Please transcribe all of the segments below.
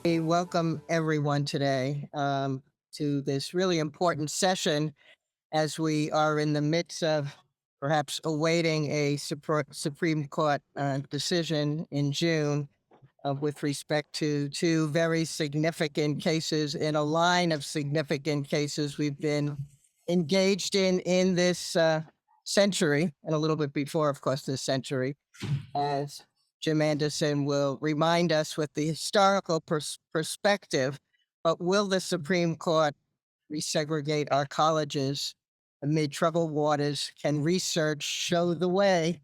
We welcome everyone today to this really important session as we are in the midst of perhaps awaiting a Supreme Court decision in June with respect to two very significant cases in a line of significant cases we've been engaged in this century and a little bit before, of course, this century, as Jim Anderson will remind us with the historical perspective. But will the Supreme Court resegregate our colleges amid troubled waters? Can research show the way?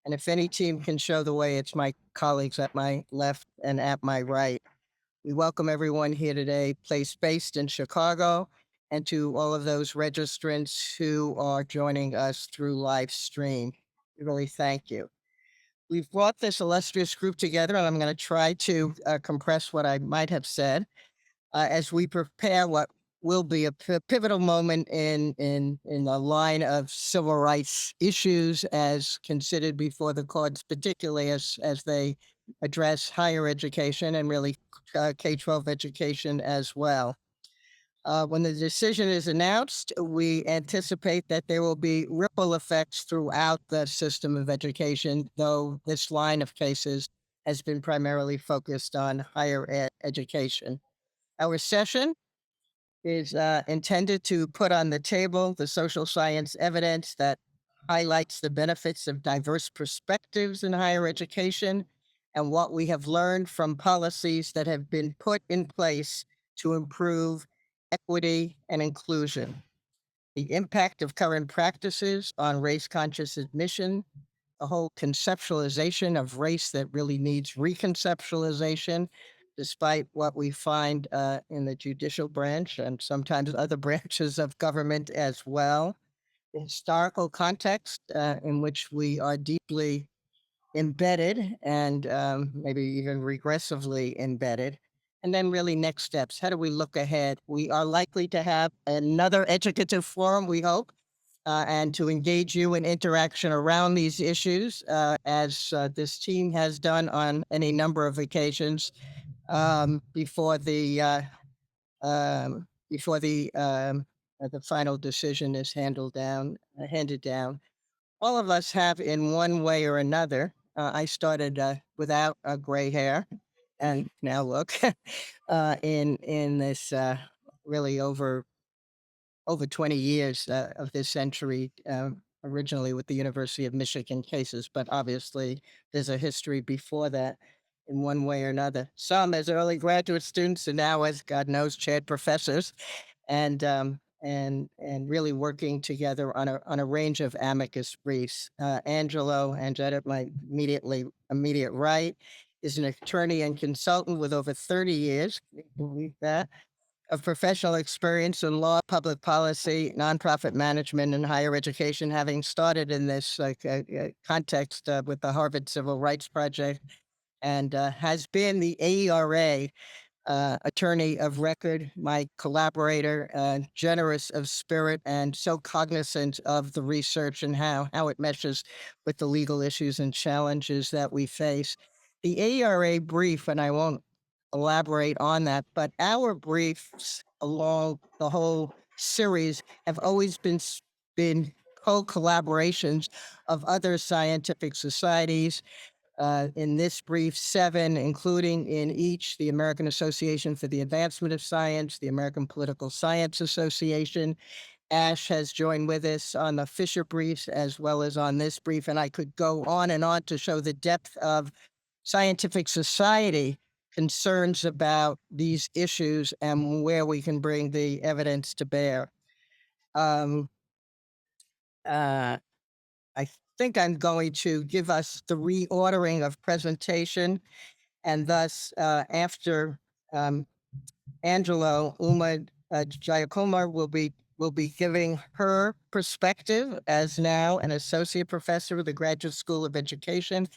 And if any team can show the way, it's my colleagues at my left and at my right. We welcome everyone here today, place based in Chicago, and to all of those registrants who are joining us through live stream. We really thank you. We've brought this illustrious group together, and I'm going to try to compress what I might have said as we prepare what will be a pivotal moment in the line of civil rights issues as considered before the courts, particularly as they address higher education and really K-12 education as well. When the decision is announced, we anticipate that there will be ripple effects throughout the system of education, though this line of cases has been primarily focused on higher education. Our session is intended to put on the table the social science evidence that highlights the benefits of diverse perspectives in higher education and what we have learned from policies that have been put in place to improve equity and inclusion, the impact of current practices on race conscious admission, the whole conceptualization of race that really needs reconceptualization, despite what we find in the judicial branch and sometimes other branches of government as well. The historical context in which we are deeply embedded and maybe even regressively embedded. And then, really, next steps. How do we look ahead? We are likely to have another educative forum, we hope, and to engage you in interaction around these issues, as this team has done on any number of occasions before the final decision is handed down. All of us have, in one way or another. I started without gray hair, and now look, in this really over 20 years of this century, originally with the University of Michigan cases, but obviously there's a history before that in one way or another. Some as early graduate students, and now as God knows, chaired professors, and really working together on a range of amicus briefs. Angelo at my immediate right, is an attorney and consultant with over 30 years. Can you believe that? Of professional experience in law, public policy, nonprofit management, and higher education, having started in this context with the Harvard Civil Rights Project, and has been the AERA attorney of record, my collaborator, generous of spirit, and so cognizant of the research and how it meshes with the legal issues and challenges that we face. The AERA brief, and I won't elaborate on that, but our briefs along the whole series have always been co-collaborations of other scientific societies, in this brief, 7, including in each the American Association for the Advancement of Science, the American Political Science Association. Ash has joined with us on the Fisher briefs as well as on this brief, and I could go on and on to show the depth of scientific society concerns about these issues and where we can bring the evidence to bear. Um, uh, I think I'm going to give us the reordering of presentation, and thus, after um, Angelo, Uma Jayakumar will be giving her perspective as now an associate professor of the Graduate School of Education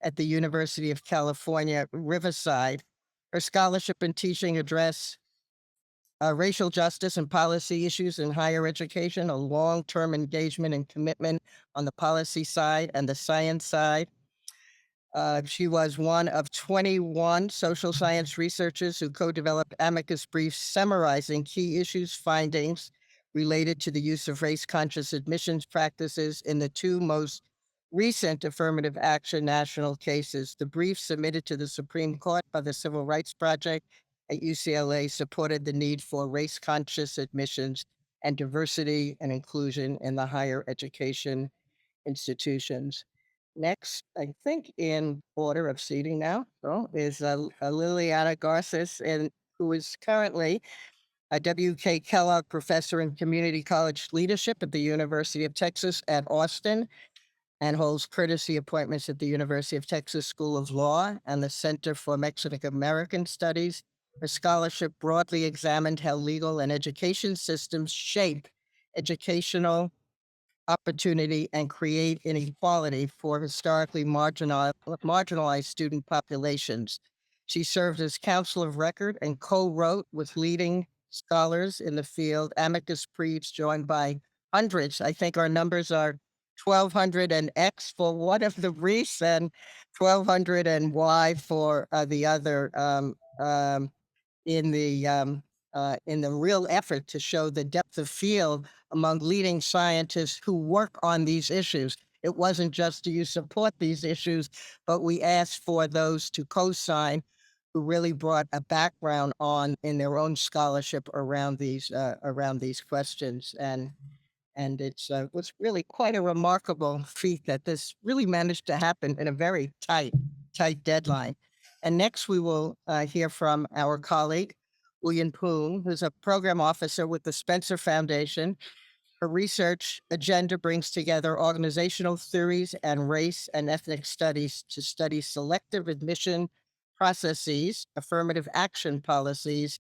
at the University of California, Riverside. Her scholarship and teaching address racial justice and policy issues in higher education, a long-term engagement and commitment on the policy side and the science side. She was one of 21 social science researchers who co developed amicus briefs summarizing key issues findings related to the use of race conscious admissions practices in the two most recent affirmative action national cases. The brief submitted to the Supreme Court by the Civil Rights Project at UCLA supported the need for race conscious admissions and diversity and inclusion in the higher education institutions. Next, I think in order of seating now, is Liliana Garces, and who is currently a W.K. Kellogg Professor in Community College Leadership at the University of Texas at Austin, and holds courtesy appointments at the University of Texas School of Law and the Center for Mexican American Studies. Her scholarship broadly examined how legal and education systems shape educational opportunity and create inequality for historically marginalized student populations. She served as counsel of record and co-wrote with leading scholars in the field amicus briefs joined by hundreds. I think our numbers are 1,200 and X for one of the briefs and 1,200 and Y for the other. In the in the real effort to show the depth of field among leading scientists who work on these issues. It wasn't just do you support these issues, but we asked for those to co-sign who really brought a background on in their own scholarship around these questions. And it's was really quite a remarkable feat that this really managed to happen in a very tight deadline. And next, we will hear from our colleague, William Poon, who's a program officer with the Spencer Foundation. Her research agenda brings together organizational theories and race and ethnic studies to study selective admission processes, affirmative action policies,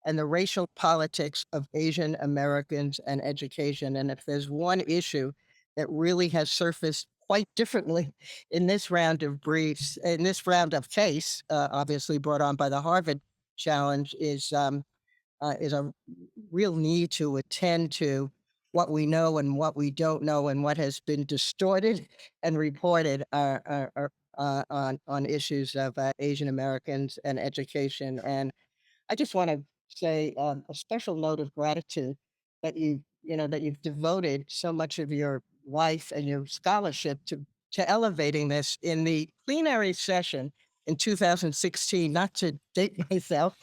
and the racial politics of Asian Americans and education. And if there's one issue that really has surfaced quite differently in this round of briefs, in this round of case, obviously brought on by the Harvard Challenge, is a real need to attend to what we know and what we don't know and what has been distorted and reported on issues of Asian Americans and education. And I just want to say a special note of gratitude that that you've devoted so much of your life and your scholarship to elevating this in the plenary session in 2016. Not to date myself,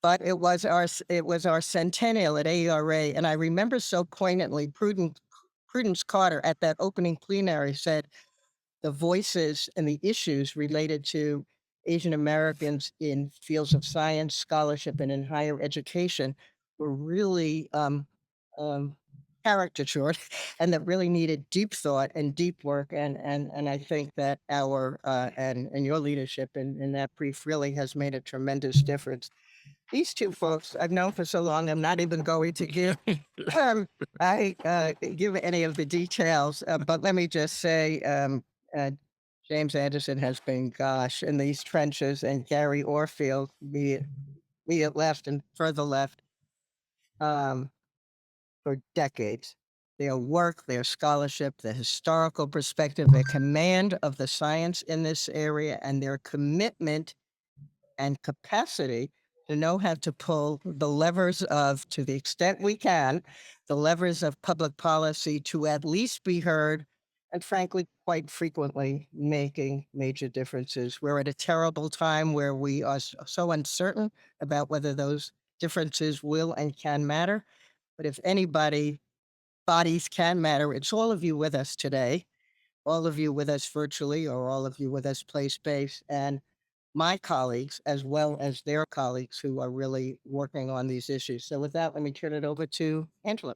but it was our centennial at AERA, and I remember so poignantly. Prudence Carter at that opening plenary said, the voices and the issues related to Asian Americans in fields of science, scholarship, and in higher education were really um, caricatured, and that really needed deep thought and deep work. And I think that our and your leadership in that brief really has made a tremendous difference. These two folks I've known for so long, I'm not even going to give I give any of the details, but let me just say, uh, James Anderson has been, gosh, in these trenches, and Gary Orfield, be it left and further left, um, for decades. Their work, their scholarship, their historical perspective, their command of the science in this area, and their commitment and capacity to know how to pull the levers of, to the extent we can, the levers of public policy to at least be heard, and frankly, quite frequently making major differences. We're at a terrible time where we are so uncertain about whether those differences will and can matter. But if anybody, bodies can matter, it's all of you with us today, all of you with us virtually, or all of you with us place based. And my colleagues as well as their colleagues who are really working on these issues. So with that, let me turn it over to Angela.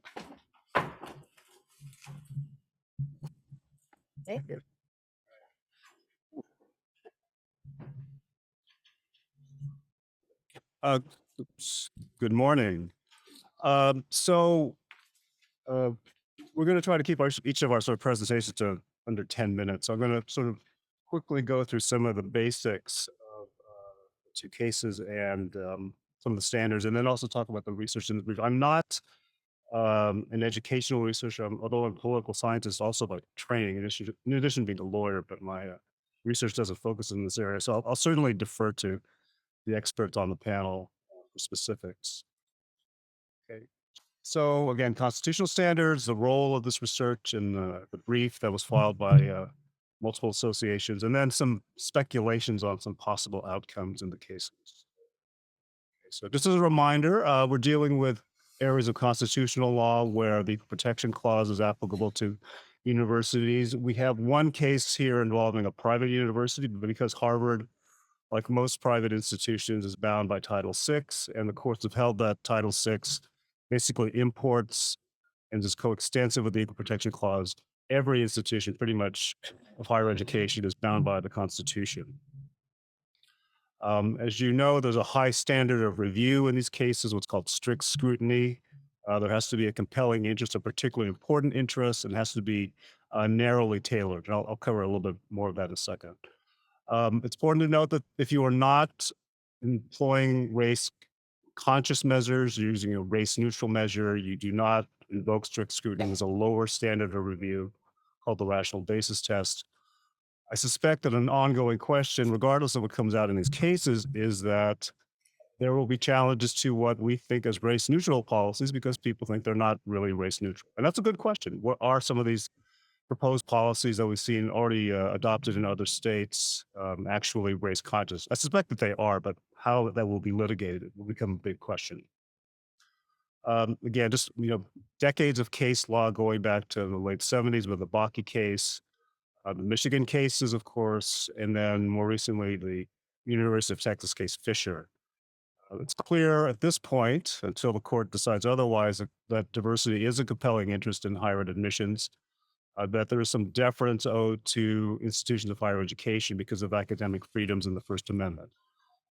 Thank you. Uh, Good morning. Um, so uh, we're going to try to keep each of our sort of presentations to under 10 minutes. So I'm going to sort of quickly go through some of the basics of the two cases and some of the standards, and then also talk about the research in the brief. I'm not an educational researcher, although I'm a political scientist, also by training, in addition to being a lawyer, but my research doesn't focus in this area. So I'll certainly defer to the experts on the panel for specifics. Okay. So again, constitutional standards, the role of this research in the brief that was filed by multiple associations, and then some speculations on some possible outcomes in the cases. So just as a reminder, we're dealing with areas of constitutional law where the protection clause is applicable to universities. We have one case here involving a private university, but because Harvard, like most private institutions, is bound by Title VI, and the courts have held that Title VI basically imports and is coextensive with the Equal Protection Clause. Every institution, pretty much, of higher education is bound by the Constitution. As you know, there's a high standard of review in these cases, what's called strict scrutiny. There has to be a compelling interest, a particularly important interest, and has to be narrowly tailored. And I'll cover a little bit more of that in a second. It's important to note that if you are not employing race conscious measures, you're using a race neutral measure, you do not invoke strict scrutiny, there's a lower standard of review called the rational basis test. I suspect that an ongoing question, regardless of what comes out in these cases, is that there will be challenges to what we think as race neutral policies because people think they're not really race neutral. And that's a good question. What are some of these proposed policies that we've seen already adopted in other states actually race conscious? I suspect that they are, but how that will be litigated will become a big question. Again, just decades of case law going back to the late '70s with the Bakke case, the Michigan cases, of course, and then more recently, the University of Texas case Fisher. It's clear at this point, until the court decides otherwise, that diversity is a compelling interest in higher ed admissions, that there is some deference owed to institutions of higher education because of academic freedoms in the First Amendment.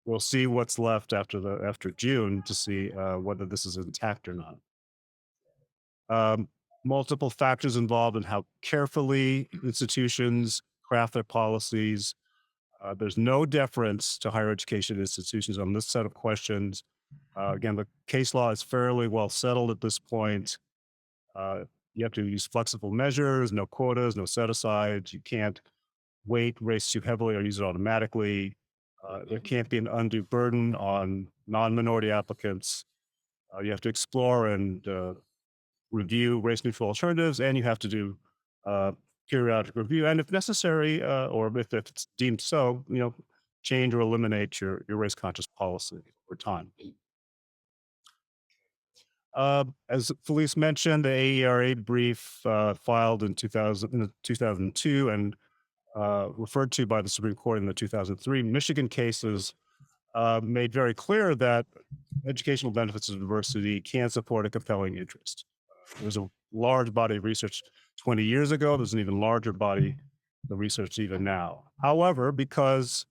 We'll see what's left after June to see whether this is intact or not. Um, Multiple factors involved in how carefully institutions craft their policies. There's no deference to higher education institutions on this set of questions. Again, the case law is fairly well settled at this point. Uh, you have to use flexible measures, no quotas, no set asides. You can't weight race too heavily or use it automatically. There can't be an undue burden on non minority applicants. You have to explore and review race neutral alternatives, and you have to do uh, periodic review. And if necessary, or if it's deemed so, change or eliminate your race conscious policy over time. As Felice mentioned, the AERA brief filed in 2002 and referred to by the Supreme Court in the 2003 Michigan cases made very clear that educational benefits of diversity can support a compelling interest. There's a large body of research 20 years ago. There's an even larger body of research even now. However, because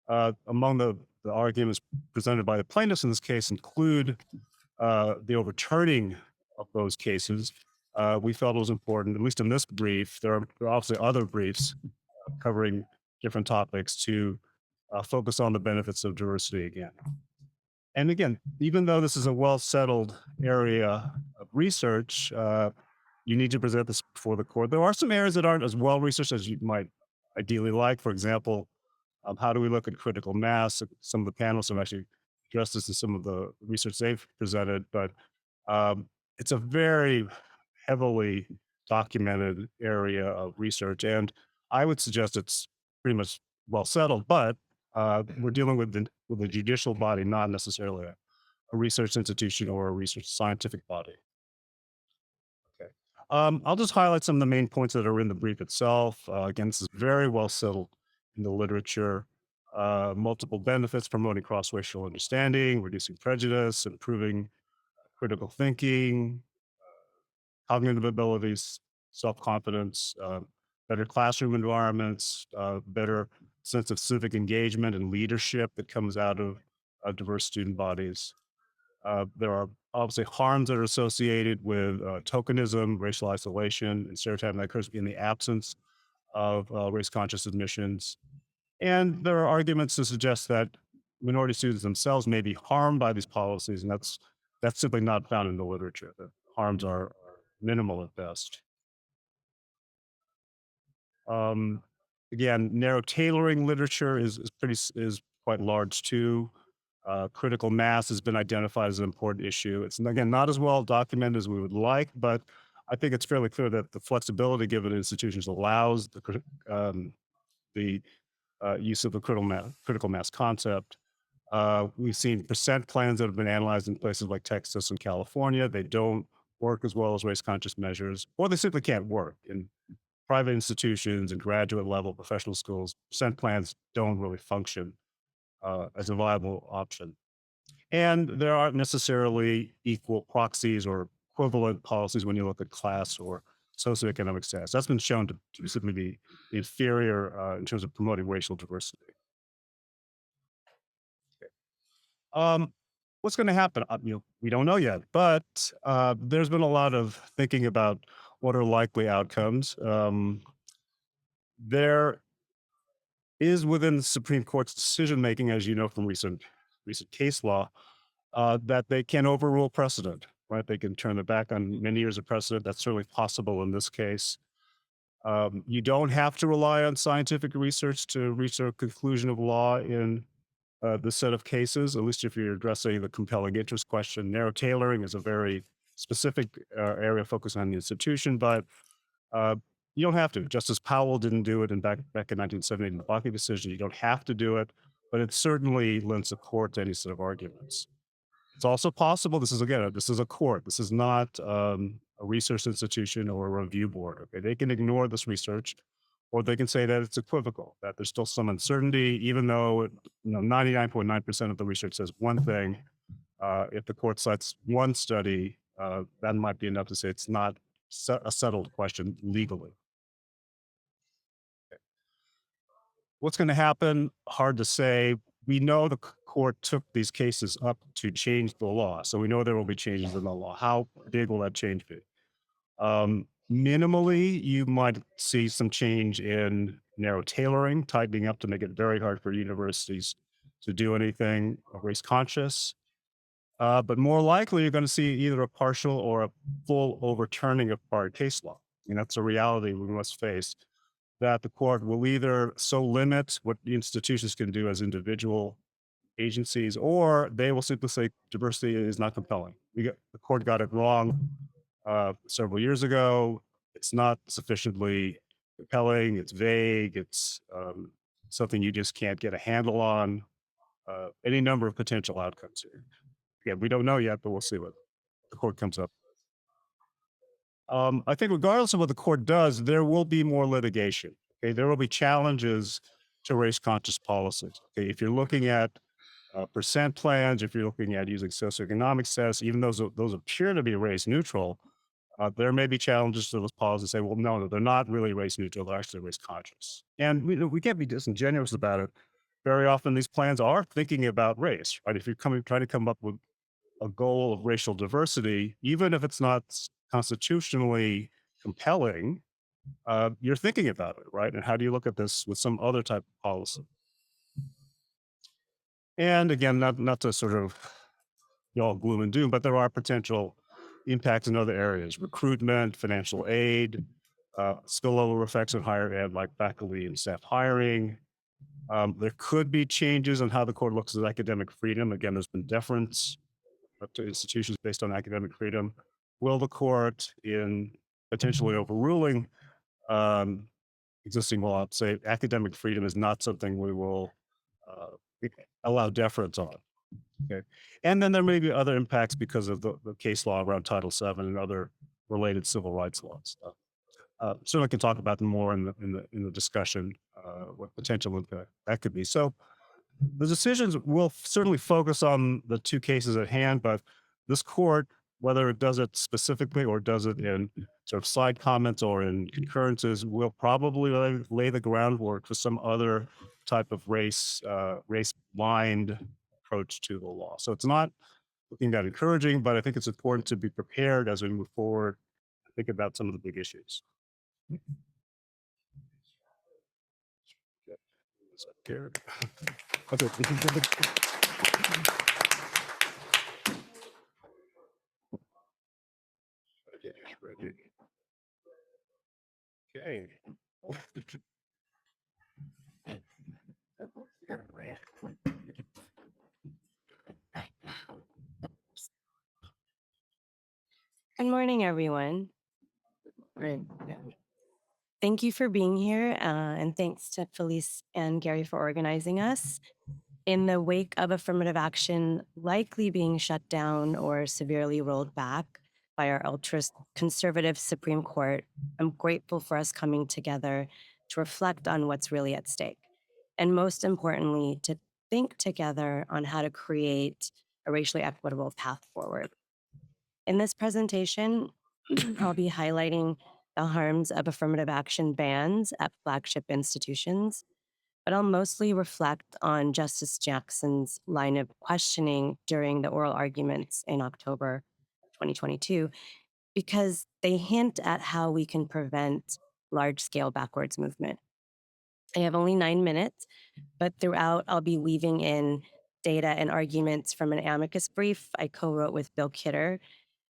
among the arguments presented by the plaintiffs in this case include the overturning of those cases, we felt it was important, at least in this brief, there are obviously other briefs covering different topics to focus on the benefits of diversity again. And again, even though this is a well settled area of research, you need to present this before the court. There are some areas that aren't as well researched as you might ideally like. For example, how do we look at critical mass? Some of the panelists have actually addressed this in some of the research they've presented, but it's a very heavily documented area of research. And I would suggest it's pretty much well settled, but we're dealing with a judicial body, not necessarily a research institution or a research scientific body. Okay. I'll just highlight some of the main points that are in the brief itself. Again, this is very well settled in the literature. Multiple benefits promoting cross racial understanding, reducing prejudice, improving critical thinking, cognitive abilities, self confidence, better classroom environments, better sense of civic engagement and leadership that comes out of diverse student bodies. There are obviously harms that are associated with tokenism, racial isolation, and stereotyping that occurs in the absence of race conscious admissions. And there are arguments to suggest that minority students themselves may be harmed by these policies, and that's simply not found in the literature. The harms are minimal at best. Um, Again, narrow tailoring literature is quite large too. Critical mass has been identified as an important issue. It's again not as well documented as we would like, but I think it's fairly clear that the flexibility given to institutions allows the use of the critical mass concept. We've seen percent plans that have been analyzed in places like Texas and California. They don't work as well as race conscious measures, or they simply can't work. In private institutions and graduate level professional schools, percent plans don't really function as a viable option. And there aren't necessarily equal proxies or equivalent policies when you look at class or socioeconomic status. That's been shown to simply be inferior in terms of promoting racial diversity. Um, what's going to happen? We don't know yet, but there's been a lot of thinking about what are likely outcomes. There is within the Supreme Court's decision making, as you know from recent case law, that they can overrule precedent. Right, they can turn their back on many years of precedent. That's certainly possible in this case. You don't have to rely on scientific research to reach a conclusion of law in this set of cases, at least if you're addressing the compelling interest question. Narrow tailoring is a very specific area focused on the institution, but uh, you don't have to. Justice Powell didn't do it back in 1978 in the Buckley decision. You don't have to do it, but it certainly lends support to any set of arguments. It's also possible. This is a court. This is not a research institution or a review board. Okay, they can ignore this research, or they can say that it's equivocal, that there's still some uncertainty, even though 99.9% of the research says one thing. If the court cites one study, that might be enough to say it's not a settled question legally. What's going to happen? Hard to say. We know the court took these cases up to change the law, so we know there will be changes in the law. How big will that change be? Minimally, you might see some change in narrow tailoring, tightening up to make it very hard for universities to do anything race conscious. But more likely, you're going to see either a partial or a full overturning of prior case law. That's a reality we must face, that the court will either so limit what the institutions can do as individual agencies, or they will simply say diversity is not compelling. The court got it wrong several years ago. It's not sufficiently compelling. It's vague. It's something you just can't get a handle on. Any number of potential outcomes here. Again, we don't know yet, but we'll see what the court comes up. I think regardless of what the court does, there will be more litigation. Okay, there will be challenges to race conscious policies. Okay, if you're looking at percent plans, if you're looking at using socioeconomic status, even those appear to be race neutral, there may be challenges to those policies. Say, well, no, they're not really race neutral; they're actually race conscious, and we can't be disingenuous about it. Very often, these plans are thinking about race, right? If you're trying to come up with a goal of racial diversity, even if it's not constitutionally compelling, you're thinking about it, right? And how do you look at this with some other type of policy? And again, not to sort of be all gloom and doom, but there are potential impacts in other areas: recruitment, financial aid, spillover effects on higher ed, like faculty and staff hiring. There could be changes in how the court looks at academic freedom. Again, there's been deference up to institutions based on academic freedom. Will the court, in potentially overruling um, existing law, say academic freedom is not something we will uh, allow deference on? Okay, and then there may be other impacts because of the case law around Title VII and other related civil rights laws. Certainly, can talk about them more in the discussion. What potential impact that could be. So the decisions will certainly focus on the two cases at hand, but this court, whether it does it specifically or does it in sort of side comments or in concurrences, will probably lay the groundwork for some other type of race blind approach to the law. So it's not looking that encouraging, but I think it's important to be prepared as we move forward. Think about some of the big issues. Okay. Okay. Good morning, everyone. Right. Thank you for being here, and thanks to Felice and Gary for organizing us. In the wake of affirmative action likely being shut down or severely rolled back by our ultra conservative Supreme Court, I'm grateful for us coming together to reflect on what's really at stake. And most importantly, to think together on how to create a racially equitable path forward. In this presentation, I'll be highlighting the harms of affirmative action bans at flagship institutions, but I'll mostly reflect on Justice Jackson's line of questioning during the oral arguments in October 2022, because they hint at how we can prevent large scale backwards movement. I have only 9 minutes, but throughout, I'll be weaving in data and arguments from an amicus brief I co wrote with Bill Kidder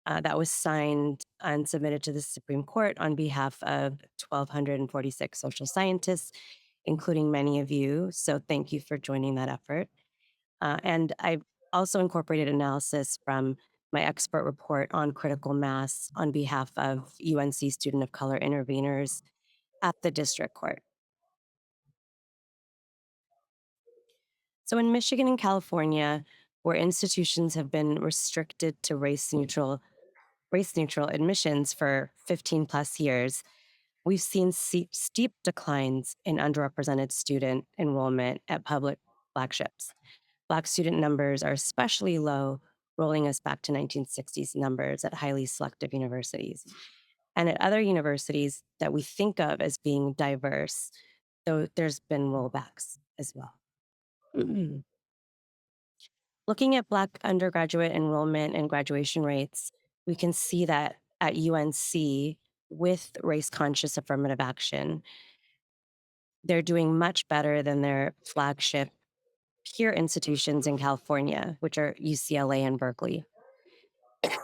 that was signed and submitted to the Supreme Court on behalf of 1,246 social scientists, including many of you. So thank you for joining that effort. And I've also incorporated analysis from my expert report on critical mass on behalf of UNC student of color interveners at the district court. So in Michigan and California, where institutions have been restricted to race neutral admissions for 15 plus years, we've seen steep declines in underrepresented student enrollment at public flagships. Black student numbers are especially low, rolling us back to 1960s numbers at highly selective universities. And at other universities that we think of as being diverse, though there's been rollbacks as well. Looking at Black undergraduate enrollment and graduation rates, we can see that at UNC, with race conscious affirmative action, they're doing much better than their flagship peer institutions in California, which are UCLA and Berkeley.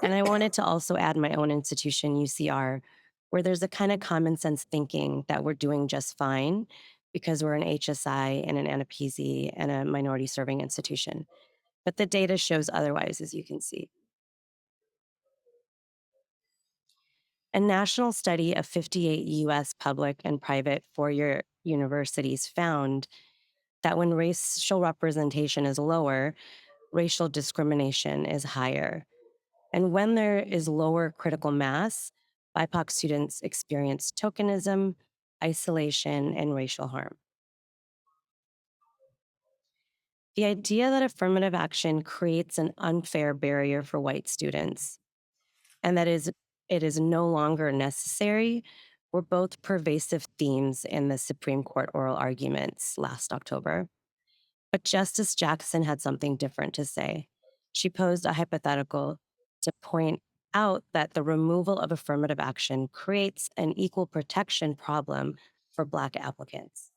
And I wanted to also add my own institution, UCR, where there's a kind of common sense thinking that we're doing just fine because we're an HSI and an ANAPZ and a minority serving institution. But the data shows otherwise, as you can see. A national study of 58 US public and private four-year universities found that when racial representation is lower, racial discrimination is higher. And when there is lower critical mass, BIPOC students experience tokenism, isolation, and racial harm. The idea that affirmative action creates an unfair barrier for white students and it is no longer necessary were both pervasive themes in the Supreme Court oral arguments last October. But Justice Jackson had something different to say. She posed a hypothetical to point out that the removal of affirmative action creates an equal protection problem for Black applicants.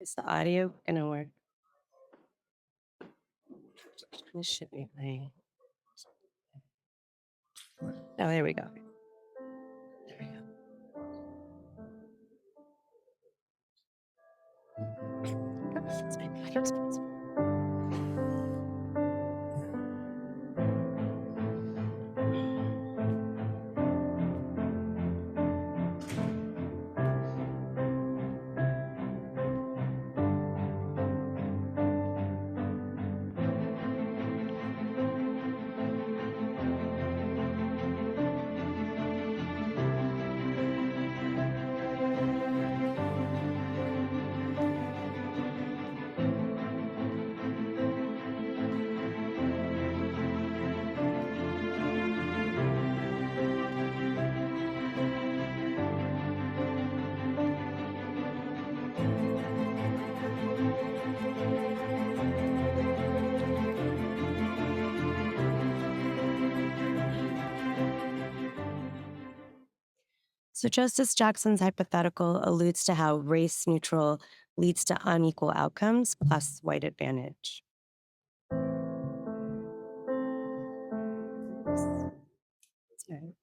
Is the audio going to work? This should be playing. Oh, there we go. There we go. It's my audio sponsor. So, Justice Jackson's hypothetical alludes to how race neutral leads to unequal outcomes plus white advantage. Sorry.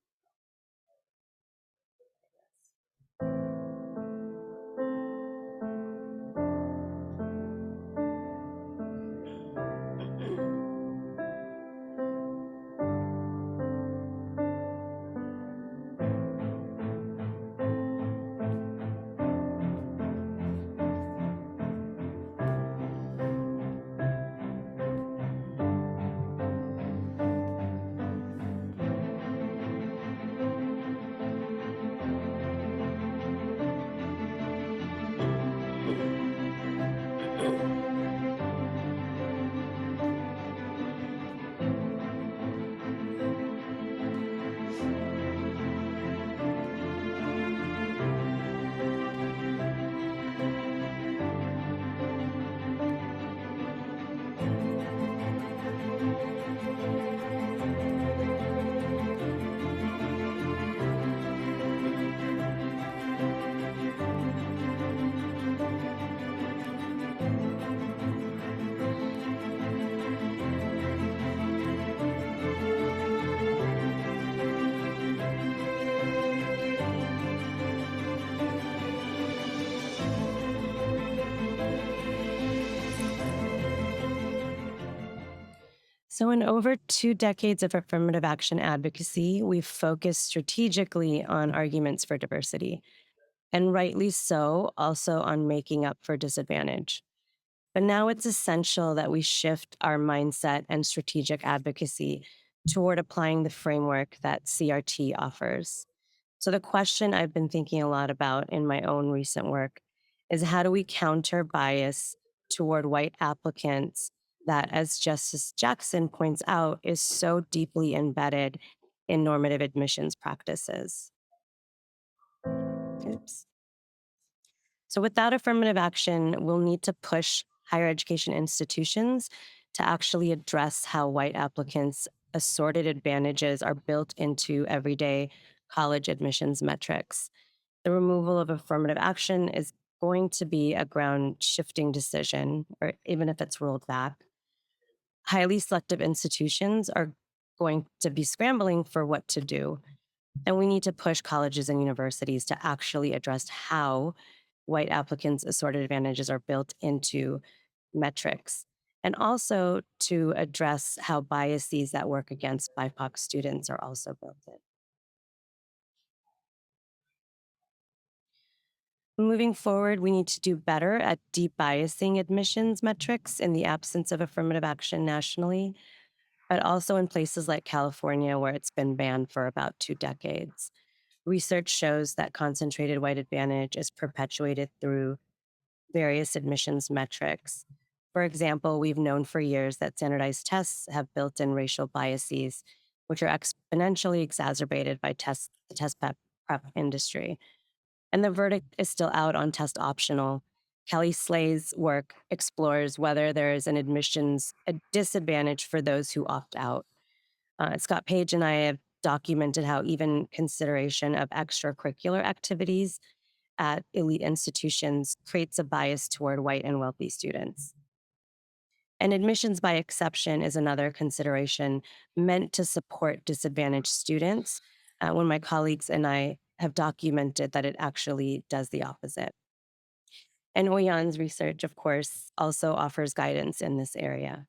So, in over 2 decades of affirmative action advocacy, we've focused strategically on arguments for diversity, and rightly so, also on making up for disadvantage. But now it's essential that we shift our mindset and strategic advocacy toward applying the framework that CRT offers. So, the question I've been thinking a lot about in my own recent work is how do we counter bias toward white applicants that, as Justice Jackson points out, is so deeply embedded in normative admissions practices? Oops. So, without affirmative action, we'll need to push higher education institutions to actually address how white applicants' assorted advantages are built into everyday college admissions metrics. The removal of affirmative action is going to be a ground shifting decision, or even if it's rolled back. Highly selective institutions are going to be scrambling for what to do. And we need to push colleges and universities to actually address how white applicants' assorted advantages are built into metrics, and also to address how biases that work against BIPOC students are also built in. Moving forward, we need to do better at debiasing admissions metrics in the absence of affirmative action nationally, but also in places like California, where it's been banned for about 2 decades. Research shows that concentrated white advantage is perpetuated through various admissions metrics. For example, we've known for years that standardized tests have built in racial biases, which are exponentially exacerbated by the test prep industry. And the verdict is still out on test optional. Kelly Slay's work explores whether there is an admissions a disadvantage for those who opt out. Scott Page and I have documented how even consideration of extracurricular activities at elite institutions creates a bias toward white and wealthy students. And admissions by exception is another consideration meant to support disadvantaged students. When my colleagues and I have documented that it actually does the opposite. And Oyan's research, of course, also offers guidance in this area.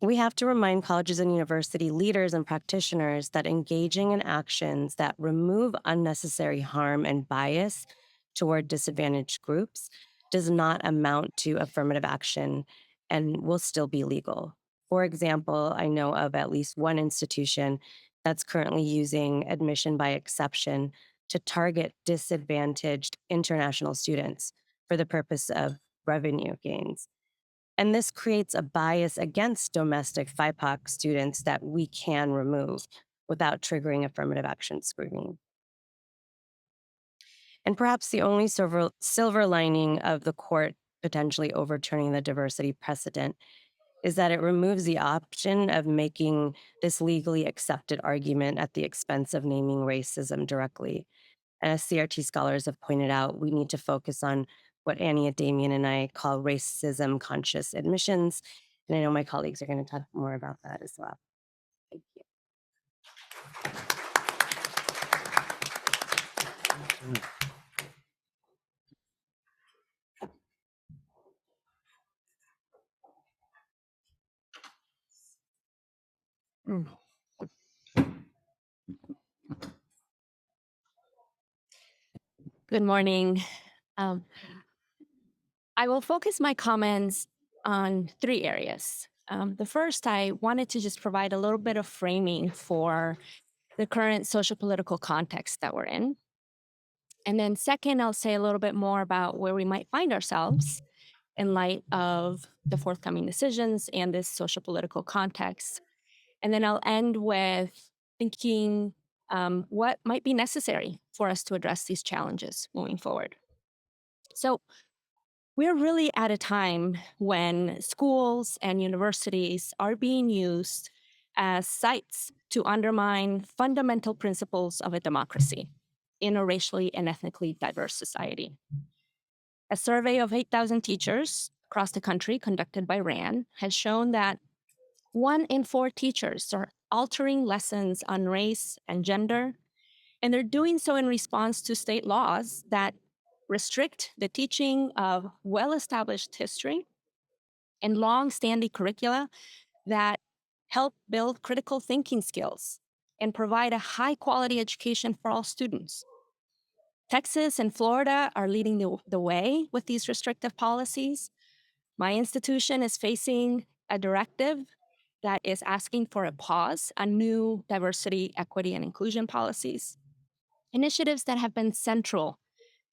We have to remind colleges and university leaders and practitioners that engaging in actions that remove unnecessary harm and bias toward disadvantaged groups does not amount to affirmative action and will still be legal. For example, I know of at least one institution that's currently using admission by exception to target disadvantaged international students for the purpose of revenue gains. And this creates a bias against domestic FIPOC students that we can remove without triggering affirmative action scrutiny. And perhaps the only silver lining of the court potentially overturning the diversity precedent is that it removes the option of making this legally accepted argument at the expense of naming racism directly. And as CRT scholars have pointed out, we need to focus on what Annie, Damien, and I call racism conscious admissions. And I know my colleagues are going to talk more about that as well. Thank you. Good morning. Um, I will focus my comments on 3 areas. The first, I wanted to just provide a little bit of framing for the current social political context that we're in. And then, second, I'll say a little bit more about where we might find ourselves in light of the forthcoming decisions and this social political context. And then I'll end with thinking what might be necessary for us to address these challenges moving forward. So, we're really at a time when schools and universities are being used as sites to undermine fundamental principles of a democracy in a racially and ethnically diverse society. A survey of 8,000 teachers across the country conducted by RAND has shown that 1 in 4 teachers are altering lessons on race and gender, and they're doing so in response to state laws that restrict the teaching of well-established history and long-standing curricula that help build critical thinking skills and provide a high-quality education for all students. Texas and Florida are leading the way with these restrictive policies. My institution is facing a directive that is asking for a pause on new diversity, equity, and inclusion policies, initiatives that have been central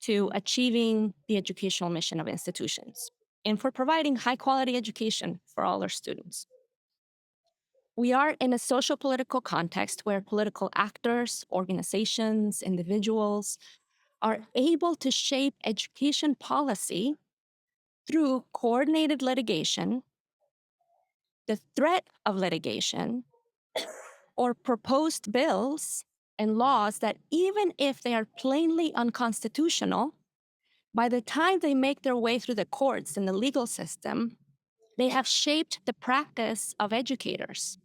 to achieving the educational mission of institutions and for providing high-quality education for all our students. We are in a social political context where political actors, organizations, individuals are able to shape education policy through coordinated litigation, the threat of litigation, or proposed bills and laws that, even if they are plainly unconstitutional, by the time they make their way through the courts and the legal system, they have shaped the practice of educators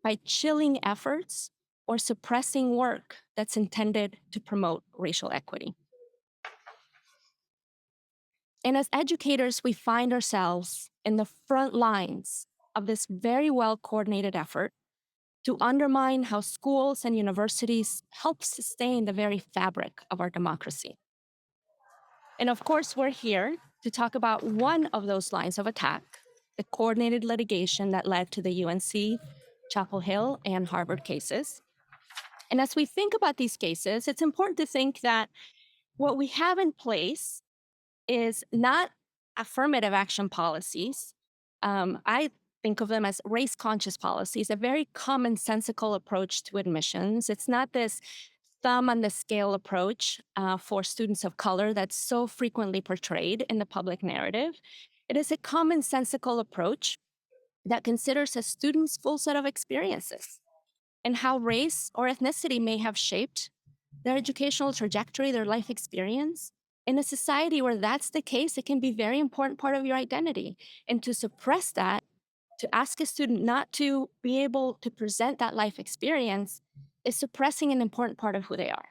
by chilling efforts or suppressing work that's intended to promote racial equity. And as educators, we find ourselves in the front lines of this very well-coordinated effort to undermine how schools and universities help sustain the very fabric of our democracy. And of course, we're here to talk about one of those lines of attack, the coordinated litigation that led to the UNC, Chapel Hill, and Harvard cases. And as we think about these cases, it's important to think that what we have in place is not affirmative action policies. I think of them as race-conscious policies, a very commonsensical approach to admissions. It's not this thumb on the scale approach for students of color that's so frequently portrayed in the public narrative. It is a commonsensical approach that considers a student's full set of experiences and how race or ethnicity may have shaped their educational trajectory, their life experience. In a society where that's the case, it can be a very important part of your identity. And to suppress that, to ask a student not to be able to present that life experience, is suppressing an important part of who they are.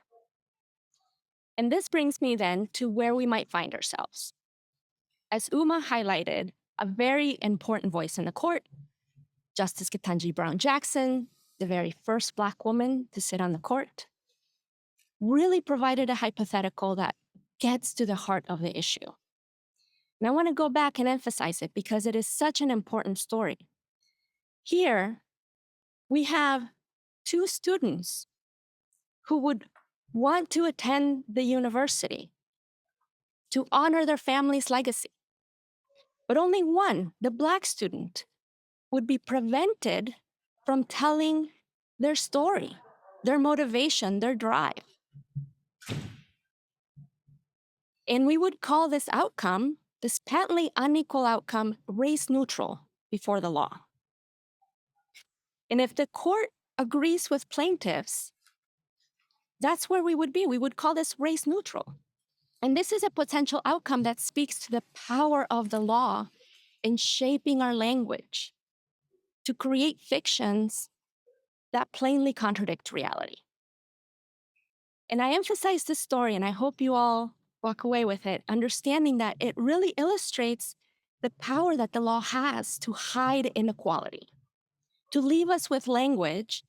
And this brings me then to where we might find ourselves. As Uma highlighted, a very important voice in the court, Justice Ketanji Brown Jackson, the very first Black woman to sit on the court, really provided a hypothetical that gets to the heart of the issue. And I want to go back and emphasize it because it is such an important story. Here, we have two students who would want to attend the university to honor their family's legacy. But only one, the Black student, would be prevented from telling their story, their motivation, their drive. And we would call this outcome, this patently unequal outcome, race neutral before the law. And if the court agrees with plaintiffs, that's where we would be. We would call this race neutral. And this is a potential outcome that speaks to the power of the law in shaping our language to create fictions that plainly contradict reality. And I emphasize this story, and I hope you all walk away with it, understanding that it really illustrates the power that the law has to hide inequality, to leave us with language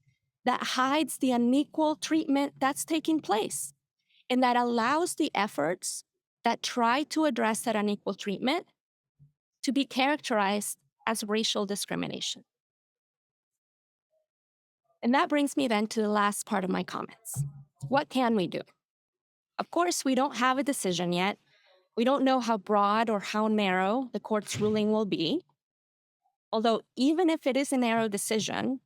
that hides the unequal treatment that's taking place, and that allows the efforts that try to address that unequal treatment to be characterized as racial discrimination. And that brings me then to the last part of my comments. What can we do? Of course, we don't have a decision yet. We don't know how broad or how narrow the court's ruling will be. Although, even if it is a narrow decision,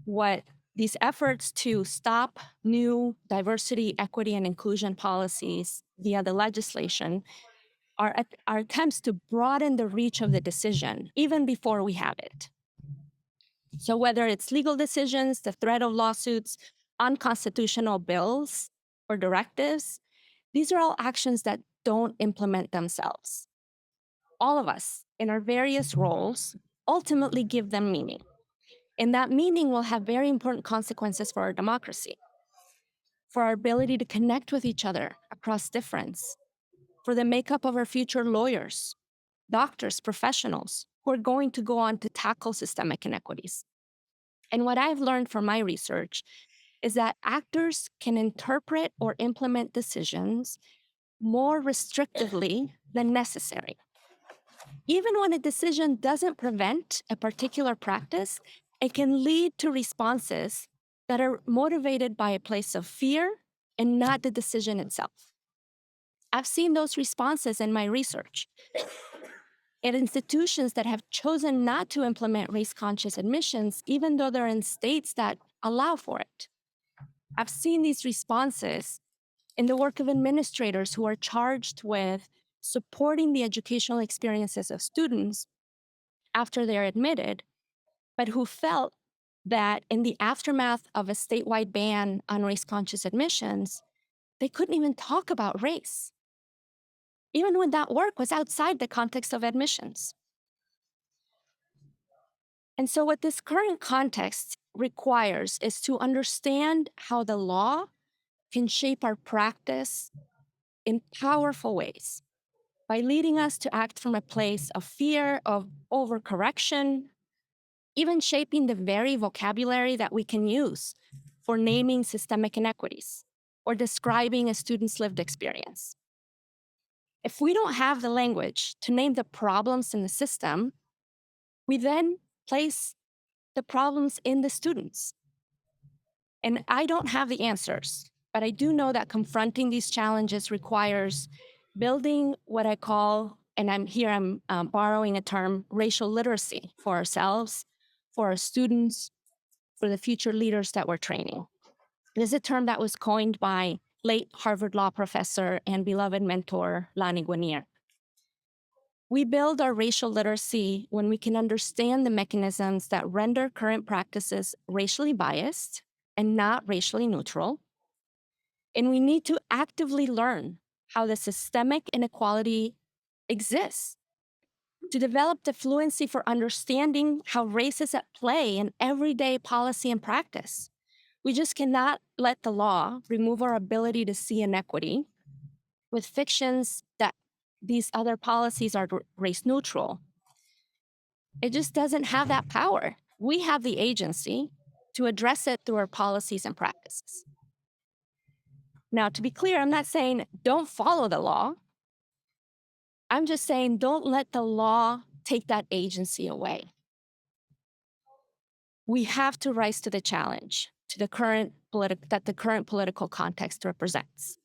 what these efforts to stop new diversity, equity, and inclusion policies via the legislation are attempts to broaden the reach of the decision even before we have it. So whether it's legal decisions, the threat of lawsuits, unconstitutional bills, or directives, these are all actions that don't implement themselves. All of us, in our various roles, ultimately give them meaning. And that meaning will have very important consequences for our democracy, for our ability to connect with each other across difference, for the makeup of our future lawyers, doctors, professionals, who are going to go on to tackle systemic inequities. And what I've learned from my research is that actors can interpret or implement decisions more restrictively than necessary. Even when a decision doesn't prevent a particular practice, it can lead to responses that are motivated by a place of fear and not the decision itself. I've seen those responses in my research. At institutions that have chosen not to implement race-conscious admissions, even though they're in states that allow for it. I've seen these responses in the work of administrators who are charged with supporting the educational experiences of students after they're admitted, but who felt that in the aftermath of a statewide ban on race-conscious admissions, they couldn't even talk about race, even when that work was outside the context of admissions. And so what this current context requires is to understand how the law can shape our practice in powerful ways by leading us to act from a place of fear, of overcorrection, even shaping the very vocabulary that we can use for naming systemic inequities or describing a student's lived experience. If we don't have the language to name the problems in the system, we then place the problems in the students. And I don't have the answers, but I do know that confronting these challenges requires building what I call, and I'm borrowing a term, racial literacy for ourselves, for our students, for the future leaders that we're training. This is a term that was coined by late Harvard Law professor and beloved mentor, Lani Guinier. We build our racial literacy when we can understand the mechanisms that render current practices racially biased and not racially neutral. And we need to actively learn how the systemic inequality exists to develop the fluency for understanding how race is at play in everyday policy and practice. We just cannot let the law remove our ability to see inequity with fictions that these other policies are race neutral. It just doesn't have that power. We have the agency to address it through our policies and practices. Now, to be clear, I'm not saying don't follow the law. I'm just saying don't let the law take that agency away. We have to rise to the challenge to the current that the current political context represents,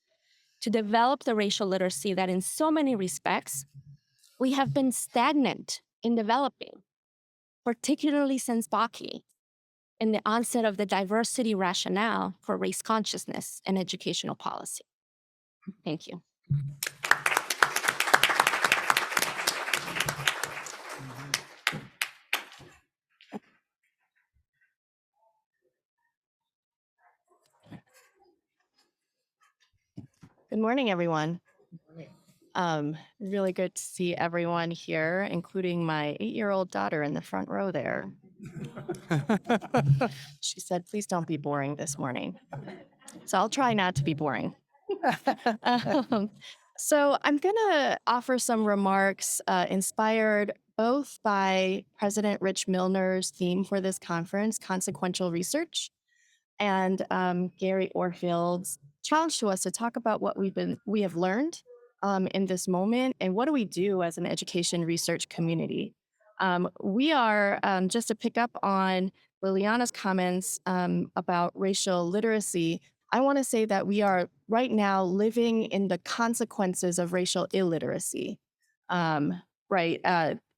to develop the racial literacy that in so many respects, we have been stagnant in developing, particularly since Bakke, in the onset of the diversity rationale for race consciousness and educational policy. Thank you. Good morning, everyone. Really good to see everyone here, including my 8-year-old daughter in the front row there. She said, please don't be boring this morning. So I'll try not to be boring. So I'm going to offer some remarks inspired both by President Rich Milner's theme for this conference, consequential research, and Gary Orfield's challenge to us to talk about what we have learned in this moment and what do we do as an education research community. We are, just to pick up on Liliana's comments about racial literacy, I want to say that we are right now living in the consequences of racial illiteracy.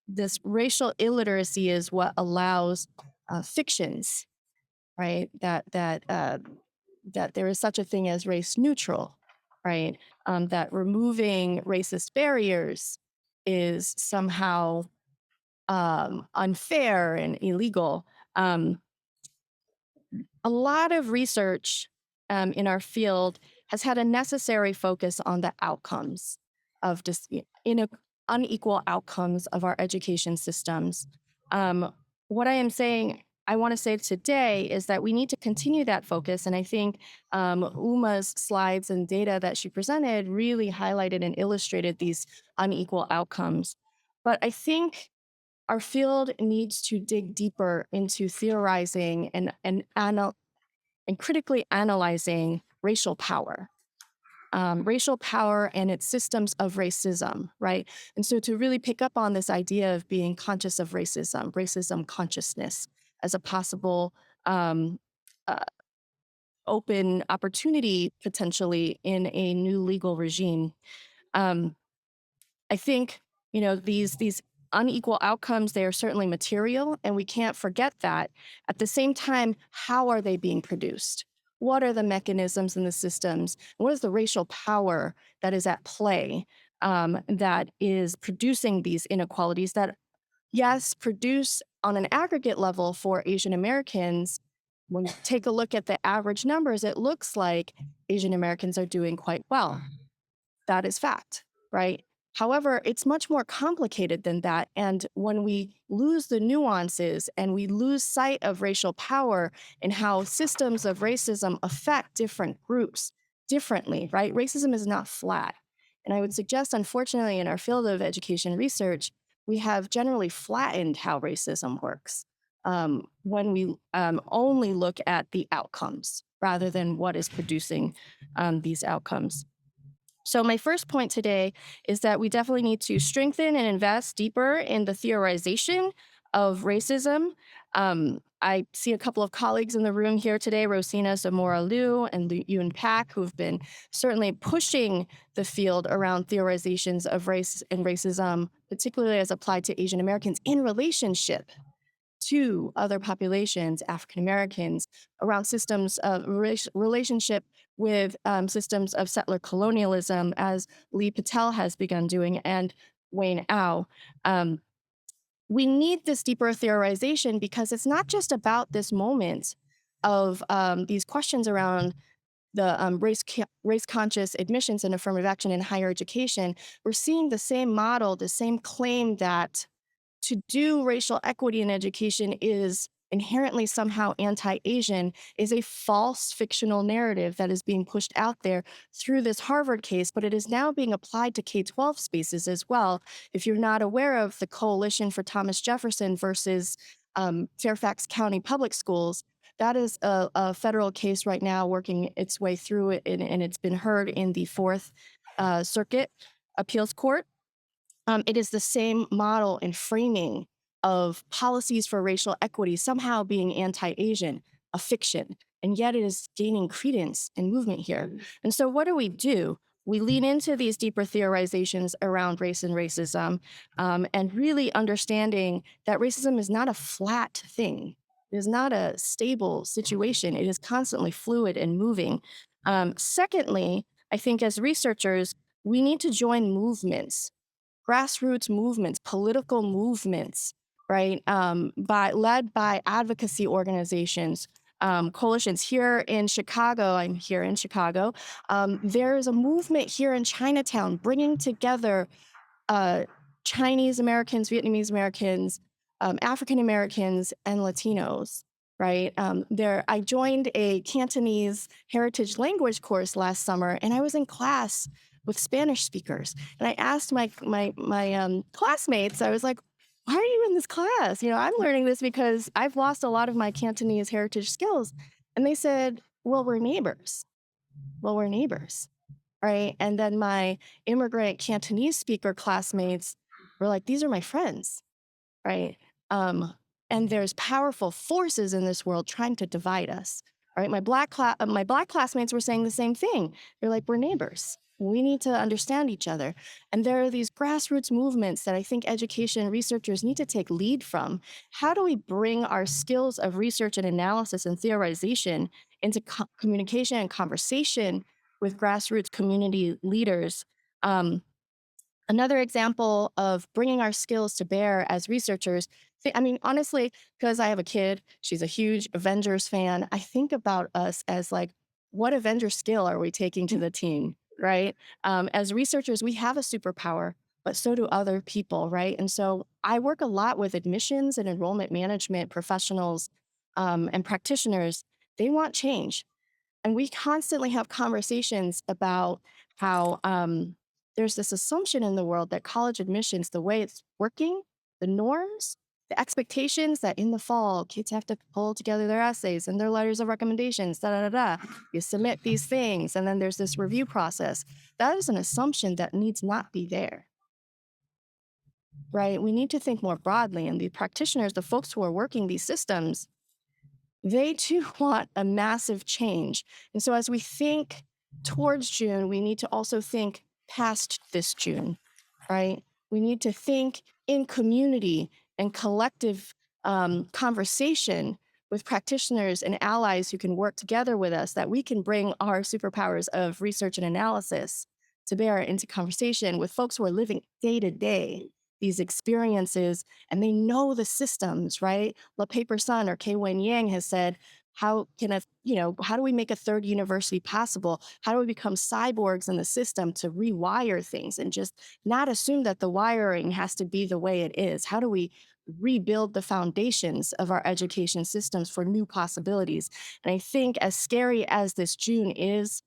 This racial illiteracy is what allows fictions, right? That there is such a thing as race neutral, right? That removing racist barriers is somehow unfair and illegal. A lot of research in our field has had a necessary focus on the outcomes of unequal outcomes of our education systems. What I want to say today is that we need to continue that focus. And I think Uma's slides and data that she presented really highlighted and illustrated these unequal outcomes. But I think our field needs to dig deeper into theorizing and critically analyzing racial power. Racial power and its systems of racism, right? And so to really pick up on this idea of being conscious of racism, racism consciousness as a possible um, uh, open opportunity potentially in a new legal regime. Um, I think, these unequal outcomes, they are certainly material, and we can't forget that. At the same time, how are they being produced? What are the mechanisms and the systems? What is the racial power that is at play that is producing these inequalities that, yes, produce on an aggregate level for Asian Americans? When you take a look at the average numbers, it looks like Asian Americans are doing quite well. That is fact, right? However, it's much more complicated than that. And when we lose the nuances and we lose sight of racial power and how systems of racism affect different groups differently, right? Racism is not flat. And I would suggest, unfortunately, in our field of education research, we have generally flattened how racism works when we only look at the outcomes rather than what is producing these outcomes. So my first point today is that we definitely need to strengthen and invest deeper in the theorization of racism. I see a couple of colleagues in the room here today, Rosina Zamora Liu and Yoon Pak, who've been certainly pushing the field around theorizations of race and racism, particularly as applied to Asian Americans in relationship to other populations, African Americans, around systems of relationship with systems of settler colonialism, as Lee Patel has begun doing, and Wayne Au. We need this deeper theorization because it's not just about this moment of these questions around the race-conscious admissions and affirmative action in higher education. We're seeing the same model, the same claim that to do racial equity in education is inherently somehow anti-Asian is a false fictional narrative that is being pushed out there through this Harvard case, but it is now being applied to K-12 spaces as well. If you're not aware of the Coalition for Thomas Jefferson versus Fairfax County Public Schools, that is a federal case right now working its way through it, and it's been heard in the Fourth Circuit Appeals Court. It is the same model and framing of policies for racial equity somehow being anti-Asian, a fiction, and yet it is gaining credence and movement here. And so what do? We lean into these deeper theorizations around race and racism, and really understanding that racism is not a flat thing. It is not a stable situation. It is constantly fluid and moving. Secondly, I think as researchers, we need to join movements, grassroots movements, political movements, right? Led by advocacy organizations, coalitions here in Chicago. I'm here in Chicago. There is a movement here in Chinatown bringing together Chinese Americans, Vietnamese Americans, African Americans, and Latinos. Right I joined a Cantonese heritage language course last summer, and I was in class with Spanish speakers, and I asked my classmates. I was like, "Why are you in this class? I'm learning this because I've lost a lot of my Cantonese heritage skills." And they said, "Well, we're neighbors. Well, we're neighbors." Right. And then my immigrant Cantonese speaker classmates were like, "These are my friends." Right. Um, and there's powerful forces in this world trying to divide us. Right. My black classmates were saying the same thing. They're like, "We're neighbors. We need to understand each other." And there are these grassroots movements that I think education researchers need to take lead from. How do we bring our skills of research and analysis and theorization into communication and conversation with grassroots community leaders? Another example of bringing our skills to bear as researchers, honestly, because I have a kid, she's a huge Avengers fan. I think about us as like, what Avenger skill are we taking to the team, right? As researchers, we have a superpower, but so do other people, right? And so I work a lot with admissions and enrollment management professionals and practitioners. They want change. And we constantly have conversations about how there's this assumption in the world that college admissions, the way it's working, the norms the expectations that in the fall, kids have to pull together their essays and their letters of recommendations, da da da da. You submit these things, and then there's this review process. That is an assumption that needs not be there, right? We need to think more broadly, and the practitioners, the folks who are working these systems, they too want a massive change. And so as we think towards June, we need to also think past this June, right? We need to think in community and collective conversation with practitioners and allies who can work together with us, that we can bring our superpowers of research and analysis to bear into conversation with folks who are living day to day these experiences, and they know the systems, right? La Paper Sun or Kei Wen Yang has said, how do we make a third university possible? How do we become cyborgs in the system to rewire things and just not assume that the wiring has to be the way it is? How do we rebuild the foundations of our education systems for new possibilities? And I think as scary as this June is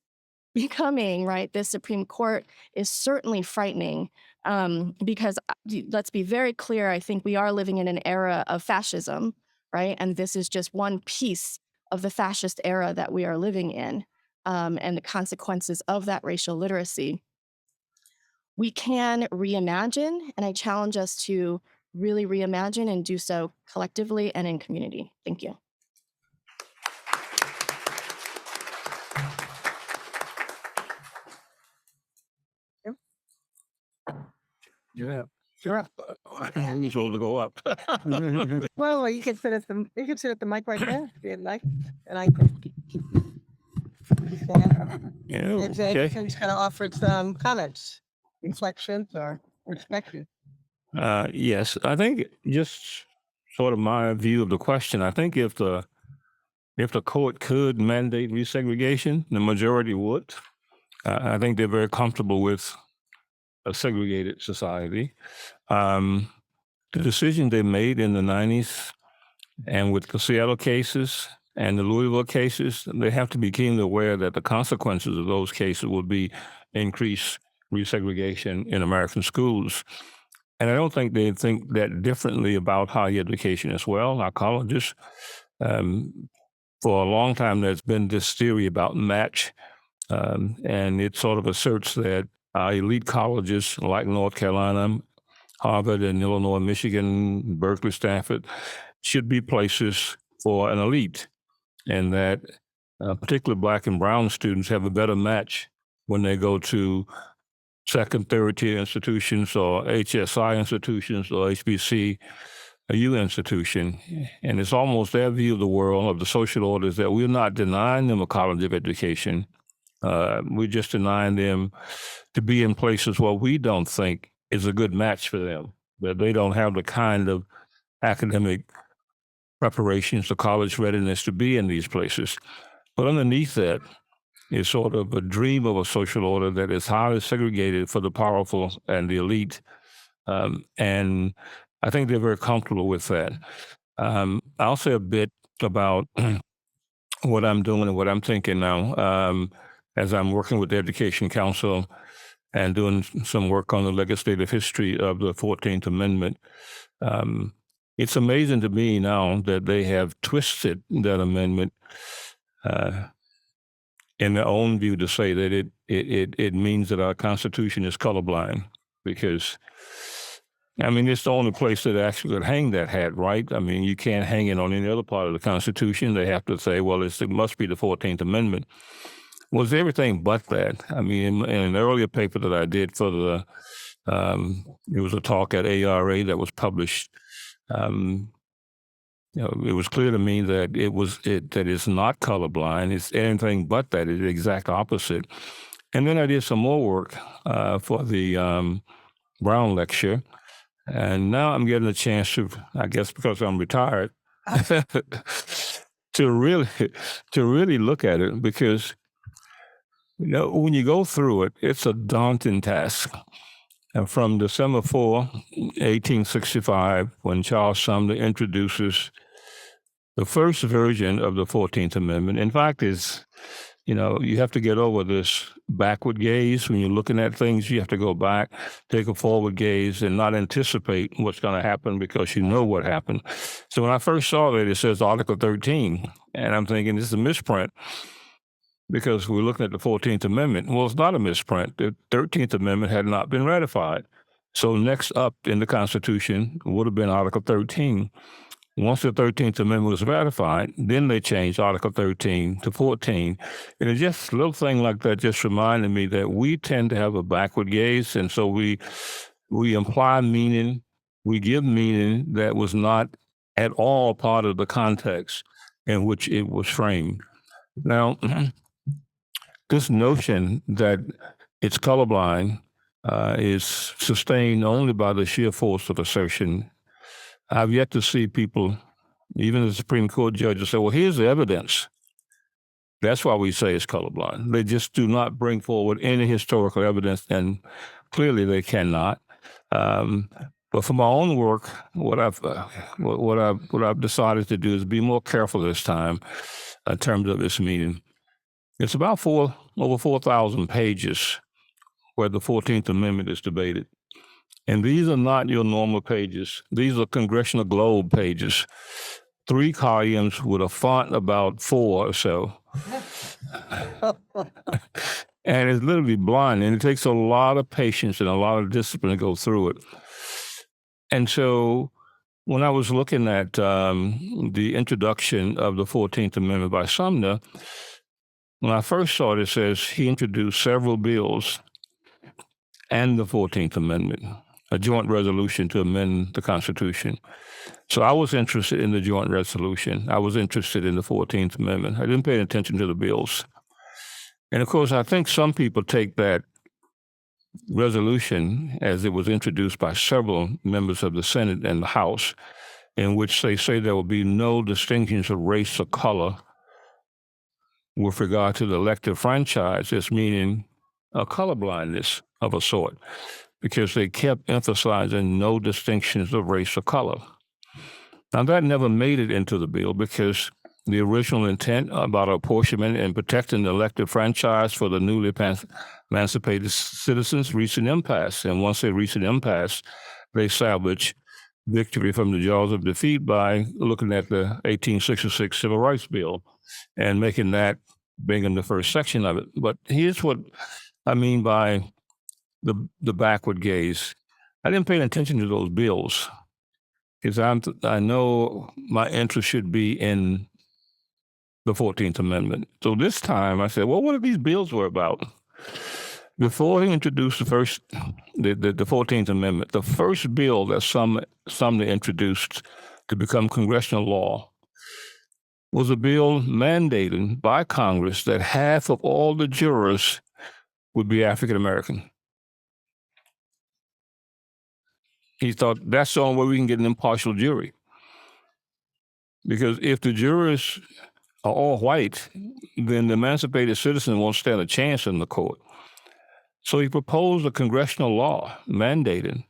becoming, right, this Supreme Court is certainly frightening, because let's be very clear, I think we are living in an era of fascism, right? And this is just one piece of the fascist era that we are living in, and the consequences of that racial literacy. We can reimagine, and I challenge us to really reimagine and do so collectively and in community. Thank you. Yeah. Sure. You're supposed to go up. Well, you can sit at the mic right there if you'd like, and I can. Yeah, It's okay. kind of offered some comments, reflections, or perspectives. Yes, I think just sort of my view of the question. I think if the court could mandate resegregation, the majority would. I think they're very comfortable with a segregated society. The decision they made in the 90s and with the Seattle cases and the Louisville cases, they have to be keenly aware that the consequences of those cases will be increased resegregation in American schools. And I don't think they think that differently about higher education as well. Our colleges, for a long time, there's been this theory about match, and it sort of asserts that our elite colleges like North Carolina, Harvard, and Illinois, Michigan, Berkeley, Stanford should be places for an elite, and that particularly Black and brown students have a better match when they go to second, third tier institutions or HSI institutions or HBCU institution. And it's almost their view of the world, of the social orders, that we're not denying them a college of education. We're just denying them to be in places where we don't think is a good match for them, that they don't have the kind of academic preparations or college readiness to be in these places. But underneath that is sort of a dream of a social order that is highly segregated for the powerful and the elite. And I think they're very comfortable with that. I'll say a bit about what I'm doing and what I'm thinking now, as I'm working with the Education Council and doing some work on the legislative history of the 14th Amendment. It's amazing to me now that they have twisted that amendment in their own view to say that it means that our Constitution is colorblind, because I mean, it's the only place that actually could hang that hat, right? I mean, you can't hang it on any other part of the Constitution. They have to say, well, it must be the 14th Amendment. Well, it's everything but that. I mean, in an earlier paper that I did for the, it was a talk at ARA that was published. It was clear to me that that it's not colorblind. It's anything but that. It's the exact opposite. And then I did some more work for the Brown lecture. And now I'm getting a chance to, I guess because I'm retired, to really look at it, because when you go through it, it's a daunting task. And from December 4, 1865, when Charles Sumner introduces the first version of the 14th Amendment, in fact, is You have to get over this backward gaze. When you're looking at things, you have to go back, take a forward gaze, and not anticipate what's going to happen because you know what happened. So when I first saw that, it says Article 13, and I'm thinking this is a misprint because we're looking at the 14th Amendment. Well, it's not a misprint. The 13th Amendment had not been ratified. So next up in the Constitution would have been Article 13. Once the 13th Amendment was ratified, then they changed Article 13 to 14. And it's just a little thing like that just reminded me that we tend to have a backward gaze. And so we imply meaning, we give meaning that was not at all part of the context in which it was framed. Now, this notion that it's colorblind is sustained only by the sheer force of assertion. I've yet to see people, even the Supreme Court judges, say, well, here's the evidence. That's why we say it's colorblind. They just do not bring forward any historical evidence, and clearly they cannot. But for my own work, what I've decided to do is be more careful this time in terms of its meaning. It's about over 4,000 pages where the 14th Amendment is debated. And these are not your normal pages. These are Congressional Globe pages, 3 columns with a font about 4 or so. And it's literally blind, and it takes a lot of patience and a lot of discipline to go through it. And so when I was looking at the introduction of the 14th Amendment by Sumner, when I first saw it says he introduced several bills and the 14th Amendment, a joint resolution to amend the Constitution. So I was interested in the joint resolution. I was interested in the 14th Amendment. I didn't pay attention to the bills. And of course, I think some people take that resolution as it was introduced by several members of the Senate and the House, in which they say there will be no distinctions of race or color with regard to the elective franchise, as meaning a colorblindness of a sort, because they kept emphasizing no distinctions of race or color. Now, that never made it into the bill because the original intent about apportionment and protecting the elective franchise for the newly emancipated citizens reached an impasse. And once they reached an impasse, they salvaged victory from the jaws of defeat by looking at the 1866 Civil Rights Bill and making that being in the first section of it. But here's what I mean by the backward gaze. I didn't pay attention to those bills because I know my interest should be in the 14th Amendment. So this time I said, well, what are these bills were about? Before he introduced the 14th Amendment, the first bill that Sumner introduced to become congressional law was a bill mandating by Congress that half of all the jurors would be African American. He thought that's the only way we can get an impartial jury. Because if the jurors are all white, then the emancipated citizen won't stand a chance in the court. So he proposed a congressional law mandating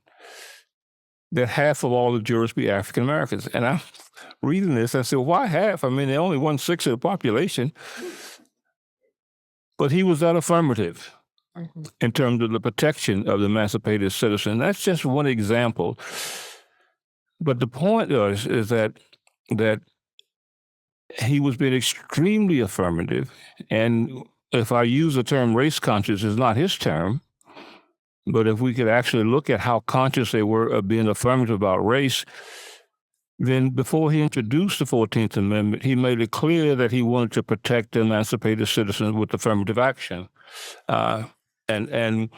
that half of all the jurors be African Americans. And I'm reading this, I said, why half? I mean, they're only 1/6 of the population. But he was that affirmative in terms of the protection of the emancipated citizen. That's just one example. But the point is that he was being extremely affirmative. And if I use the term race conscious, it's not his term. But if we could actually look at how conscious they were of being affirmative about race, then before he introduced the 14th Amendment, he made it clear that he wanted to protect the emancipated citizens with affirmative action. And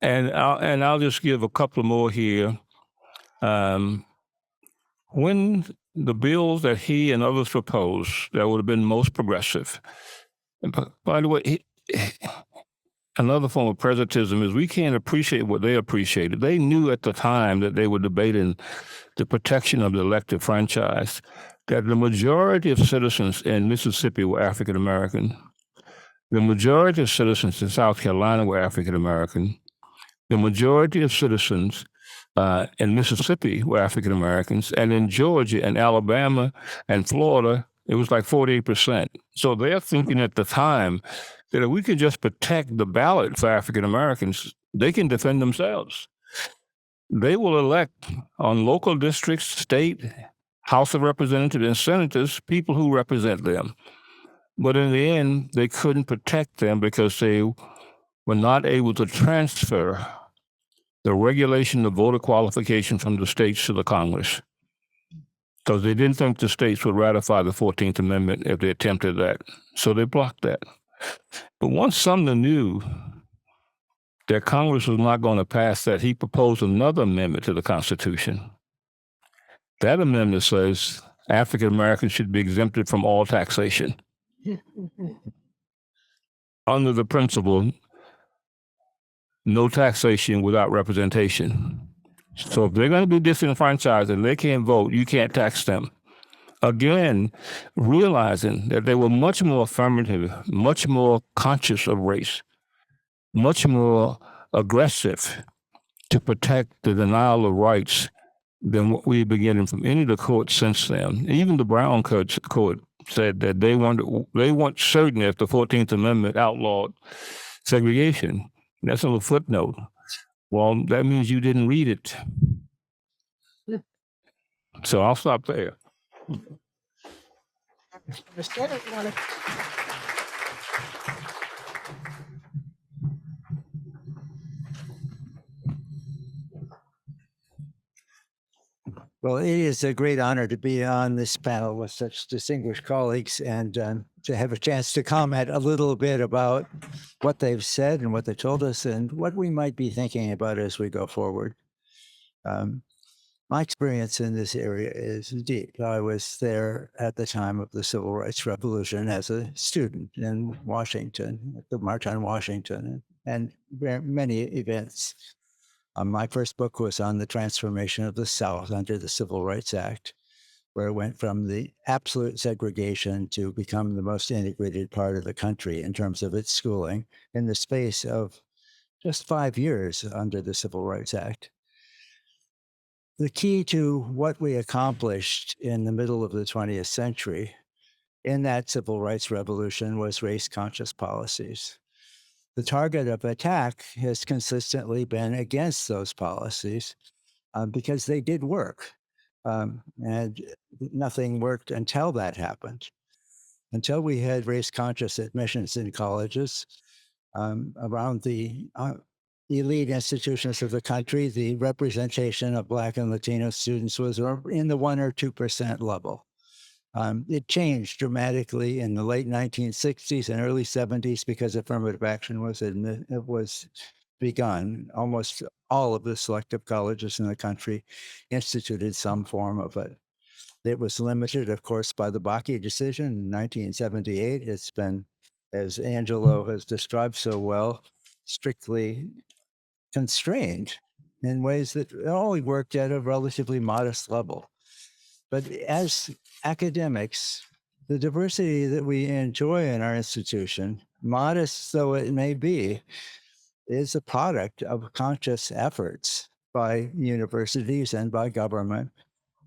I'll just give a couple more here. When the bills that he and others proposed that would have been most progressive, and by the way, another form of presentism is we can't appreciate what they appreciated. They knew at the time that they were debating the protection of the elective franchise, that the majority of citizens in Mississippi were African American. The majority of citizens in South Carolina were African American. The majority of citizens in Mississippi were African Americans, and in Georgia and Alabama and Florida, It was like 48%. So they're thinking at the time that if we can just protect the ballot for African Americans, they can defend themselves. They will elect on local districts, state, House of Representatives, and senators people who represent them. But in the end, they couldn't protect them because they were not able to transfer the regulation of voter qualification from the states to the Congress, because they didn't think the states would ratify the 14th Amendment if they attempted that. So they blocked that. But once Sumner knew that Congress was not going to pass that, he proposed another amendment to the Constitution. That amendment says African Americans should be exempted from all taxation under the principle no taxation without representation. So if they're going to be disenfranchised and they can't vote, you can't tax them. Again, realizing that they were much more affirmative, much more conscious of race, much more aggressive to protect the denial of rights than what we've been getting from any of the courts since then. Even the Brown court said that they weren't certain if the 14th Amendment outlawed segregation. That's a little footnote. Well, that means you didn't read it. So I'll stop there. Well, it is a great honor to be on this panel with such distinguished colleagues and to have a chance to comment a little bit about what they've said and what they told us and what we might be thinking about as we go forward. My experience in this area is deep. I was there at the time of the Civil Rights Revolution as a student in Washington, at the March on Washington, and many events. My first book was on the transformation of the South under the Civil Rights Act, where it went from the absolute segregation to become the most integrated part of the country in terms of its schooling in the space of just 5 years under the Civil Rights Act. The key to what we accomplished in the middle of the 20th century in that civil rights revolution was race-conscious policies. The target of attack has consistently been against those policies because they did work. And nothing worked until that happened. Until we had race-conscious admissions in colleges around the elite institutions of the country, the representation of Black and Latino students was in the 1 or 2% level. It changed dramatically in the late 1960s and early 70s because affirmative action was begun. Almost all of the selective colleges in the country instituted some form of it. It was limited, of course, by the Bakke decision in 1978. It's been, as Angelo has described so well, strictly constrained in ways that only worked at a relatively modest level. But as academics, the diversity that we enjoy in our institution, modest though it may be, is a product of conscious efforts by universities and by government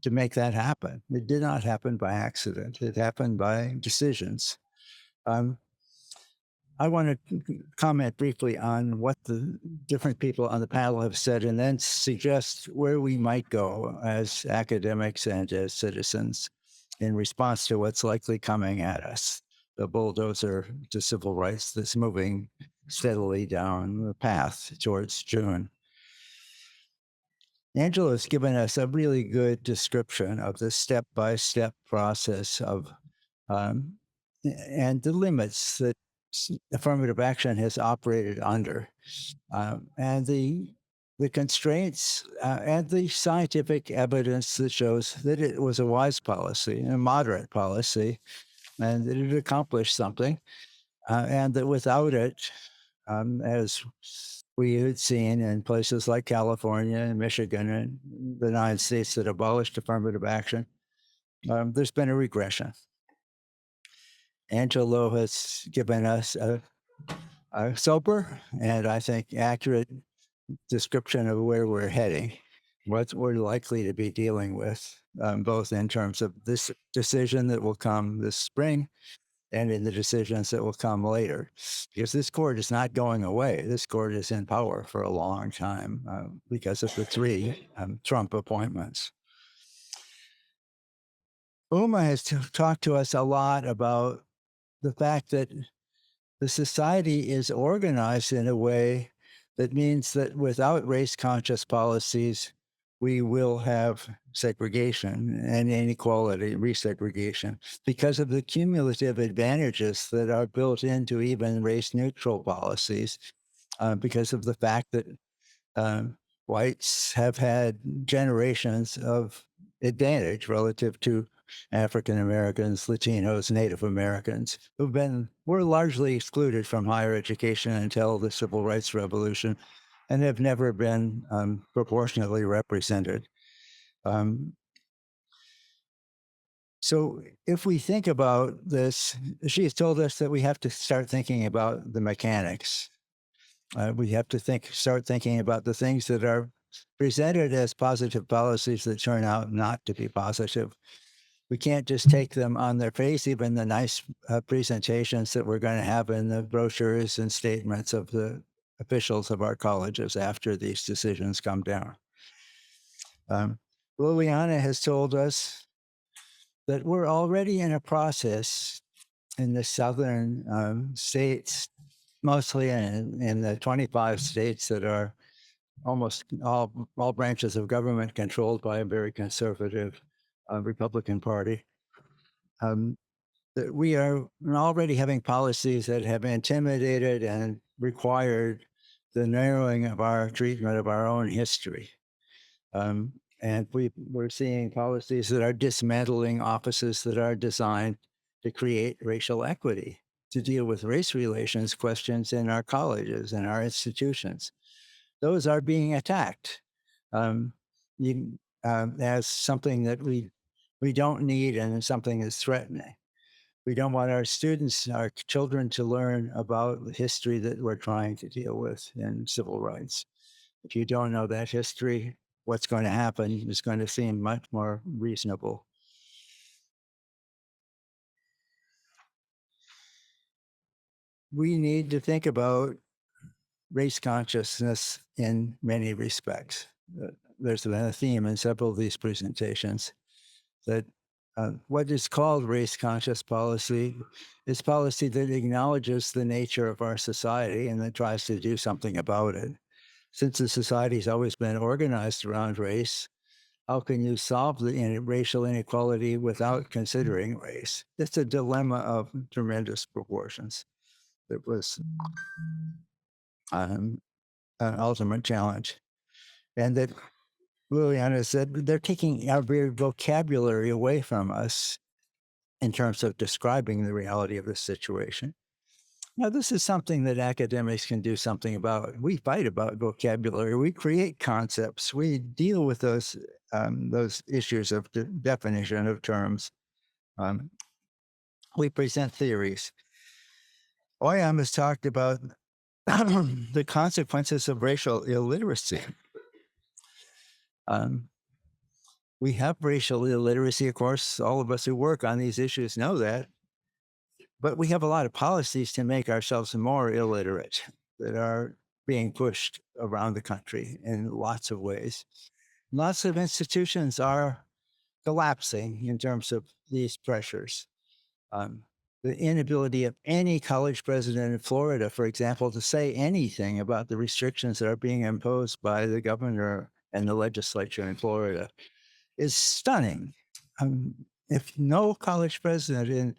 to make that happen. It did not happen by accident. It happened by decisions. I want to comment briefly on what the different people on the panel have said and then suggest where we might go as academics and as citizens in response to what's likely coming at us, the bulldozer to civil rights that's moving steadily down the path towards June. Angela has given us a really good description of the step-by-step process of and the limits that affirmative action has operated under, and the constraints and the scientific evidence that shows that it was a wise policy, a moderate policy, and that it accomplished something, and that without it, as we had seen in places like California and Michigan and the United States that abolished affirmative action, there's been a regression. Angelo has given us a sober and I think accurate description of where we're heading. what we're likely to be dealing with, both in terms of this decision that will come this spring and in the decisions that will come later. Because this court is not going away. This court is in power for a long time because of the three Trump appointments. Uma has talked to us a lot about the fact that the society is organized in a way that means that without race conscious policies, we will have segregation and inequality, resegregation, because of the cumulative advantages that are built into even race neutral policies, because of the fact that whites have had generations of advantage relative to African Americans, Latinos, Native Americans, were largely excluded from higher education until the Civil Rights Revolution and have never been proportionately represented. So if we think about this, she has told us that we have to start thinking about the mechanics. We have to start thinking about the things that are presented as positive policies that turn out not to be positive. We can't just take them on their face, even the nice presentations that we're going to have in the brochures and statements of the officials of our colleges after these decisions come down. Liliana has told us that we're already in a process in the southern states, mostly in the 25 states that are almost all branches of government controlled by a very conservative Republican Party. That we are already having policies that have intimidated and required the narrowing of our treatment of our own history. And we're seeing policies that are dismantling offices that are designed to create racial equity, to deal with race relations questions in our colleges and our institutions. Those are being attacked as something that we don't need and something that's threatening. We don't want our students, our children, to learn about the history that we're trying to deal with in civil rights. If you don't know that history, what's going to happen is going to seem much more reasonable. We need to think about race consciousness in many respects. There's been a theme in several of these presentations that what is called race conscious policy is policy that acknowledges the nature of our society and that tries to do something about it. Since the society has always been organized around race, how can you solve the racial inequality without considering race? It's a dilemma of tremendous proportions. It was an ultimate challenge. And that Liliana said they're taking our very vocabulary away from us in terms of describing the reality of the situation. Now, this is something that academics can do something about. We fight about vocabulary. We create concepts. We deal with those issues of the definition of terms. We present theories. Oyam has talked about the consequences of racial illiteracy. We have racial illiteracy, of course. All of us who work on these issues know that. But we have a lot of policies to make ourselves more illiterate that are being pushed around the country in lots of ways. Lots of institutions are collapsing in terms of these pressures. The inability of any college president in Florida, for example, to say anything about the restrictions that are being imposed by the governor and the legislature in Florida is stunning. If no college president in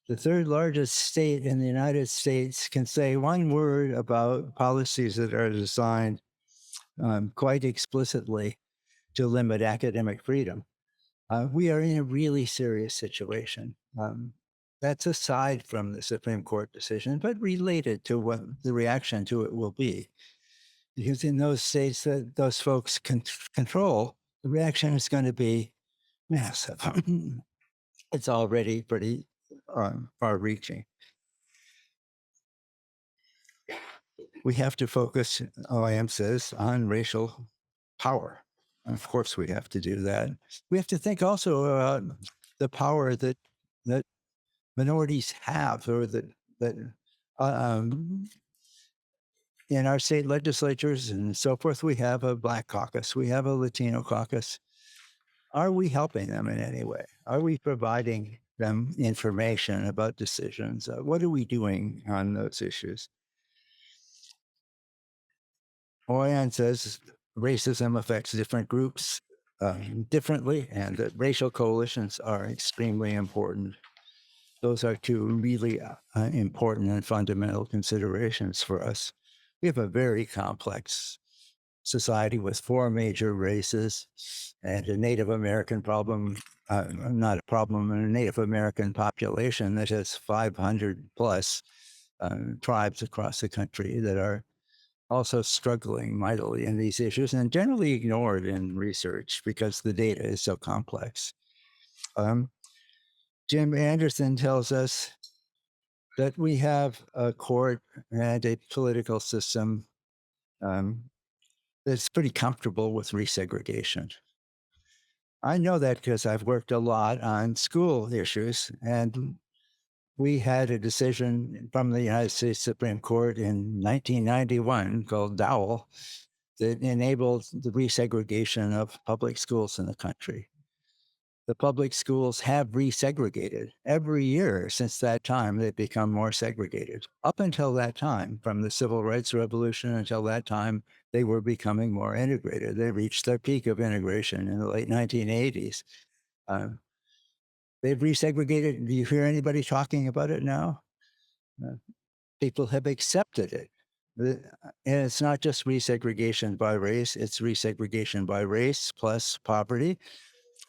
the third largest state in the United States can say one word about policies that are designed quite explicitly to limit academic freedom, we are in a really serious situation. That's aside from the Supreme Court decision, but related to what the reaction to it will be. Because in those states that those folks control, the reaction is going to be massive. It's already pretty far-reaching. We have to focus, OIM says, on racial power. Of course, we have to do that. We have to think also about the power that minorities have, or that um, in our state legislatures and so forth. We have a Black caucus, we have a Latino caucus. Are we helping them in any way? Are we providing them information about decisions? What are we doing on those issues? Moyan says racism affects different groups differently, and that racial coalitions are extremely important. Those are two really important and fundamental considerations for us. We have a very complex society with 4 major races and a Native American problem, not a problem, a Native American population that has 500 plus tribes across the country that are also struggling mightily in these issues and generally ignored in research because the data is so complex. Jim Anderson tells us that we have a court and a political system that's pretty comfortable with resegregation. I know that because I've worked a lot on school issues, and we had a decision from the United States Supreme Court in 1991 called Dowell that enabled the resegregation of public schools in the country. The public schools have resegregated every year since that time. They've become more segregated. Up until that time, from the Civil Rights Revolution until that time, they were becoming more integrated. They reached their peak of integration in the late 1980s. They've resegregated. Do you hear anybody talking about it now? People have accepted it. And it's not just resegregation by race, it's resegregation by race plus poverty,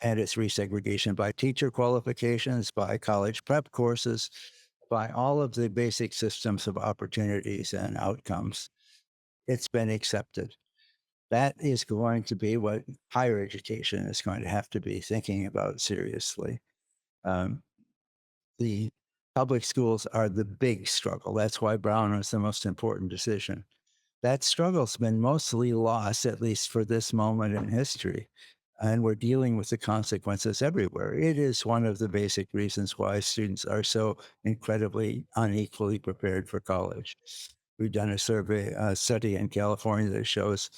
and it's resegregation by teacher qualifications, by college prep courses, by all of the basic systems of opportunities and outcomes. It's been accepted. That is going to be what higher education is going to have to be thinking about seriously. The public schools are the big struggle. That's why Brown was the most important decision. That struggle's been mostly lost, at least for this moment in history. And we're dealing with the consequences everywhere. It is one of the basic reasons why students are so incredibly unequally prepared for college. We've done a study in California that shows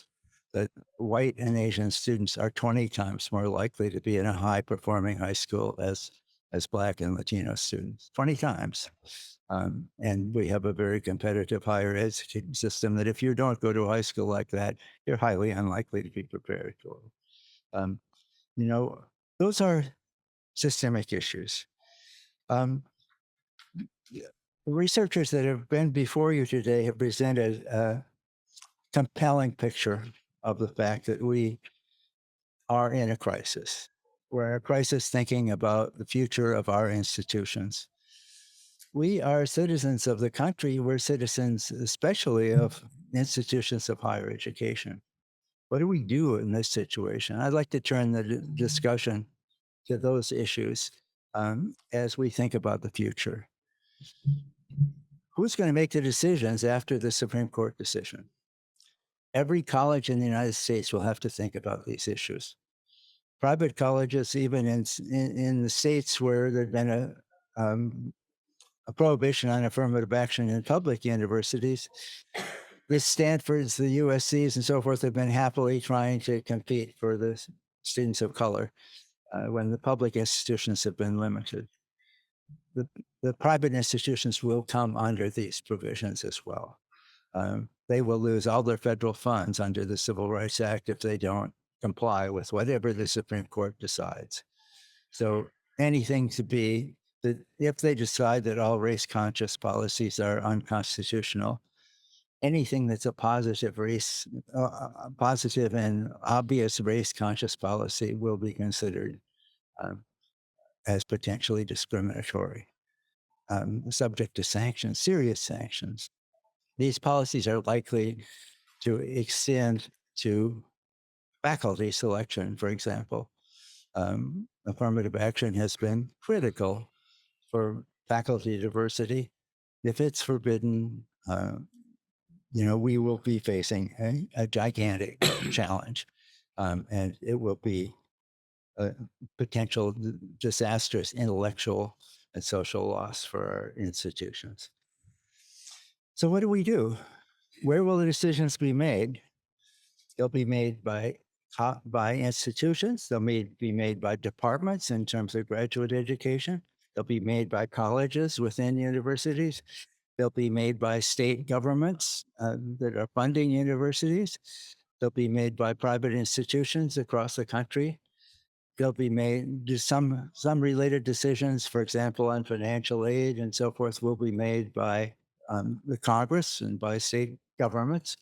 that white and Asian students are 20 times more likely to be in a high performing high school as Black and Latino students, 20 times. And we have a very competitive higher education system that if you don't go to a high school like that, you're highly unlikely to be prepared for. Those are systemic issues. Researchers that have been before you today have presented a compelling picture of the fact that we are in a crisis. We're in a crisis thinking about the future of our institutions. We are citizens of the country. We're citizens, especially of institutions of higher education. What do we do in this situation? I'd like to turn the discussion to those issues as we think about the future. Who's going to make the decisions after the Supreme Court decision? Every college in the United States will have to think about these issues. Private colleges, even in the states where there's been a prohibition on affirmative action in public universities, the Stanfords, the USCs, and so forth have been happily trying to compete for the students of color when the public institutions have been limited. The private institutions will come under these provisions as well. They will lose all their federal funds under the Civil Rights Act if they don't comply with whatever the Supreme Court decides. So anything to be that if they decide that all race conscious policies are unconstitutional, anything that's a positive and obvious race conscious policy will be considered as potentially discriminatory, subject to sanctions, serious sanctions. These policies are likely to extend to faculty selection, for example. Affirmative action has been critical for faculty diversity. If it's forbidden, we will be facing a gigantic challenge. and it will be a potential disastrous intellectual and social loss for our institutions. So what do we do? Where will the decisions be made? They'll be made by institutions. They'll be made by departments in terms of graduate education. They'll be made by colleges within universities. They'll be made by state governments that are funding universities. They'll be made by private institutions across the country. They'll be made some related decisions, for example, on financial aid and so forth, will be made by the Congress and by state governments.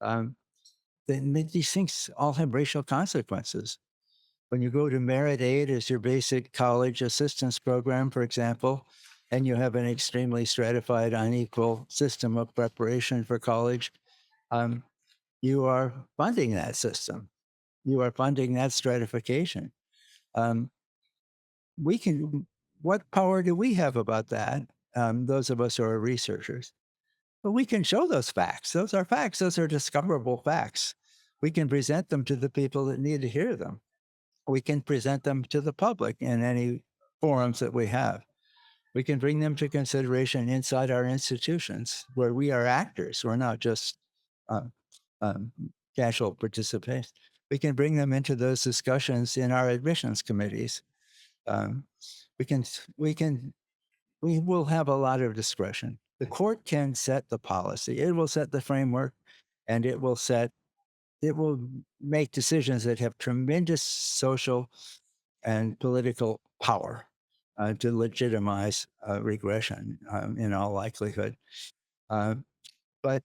Then these things all have racial consequences. When you go to merit aid as your basic college assistance program, for example, and you have an extremely stratified, unequal system of preparation for college, you are funding that system. You are funding that stratification. Um, what power do we have about that? Those of us who are researchers. But we can show those facts. Those are facts. Those are discoverable facts. We can present them to the people that need to hear them. We can present them to the public in any forums that we have. We can bring them to consideration inside our institutions where we are actors. We're not just uh, um, casual participants. We can bring them into those discussions in our admissions committees. Um, we will have a lot of discretion. The court can set the policy. It will set the framework, and it will make decisions that have tremendous social and political power to legitimize regression in all likelihood. But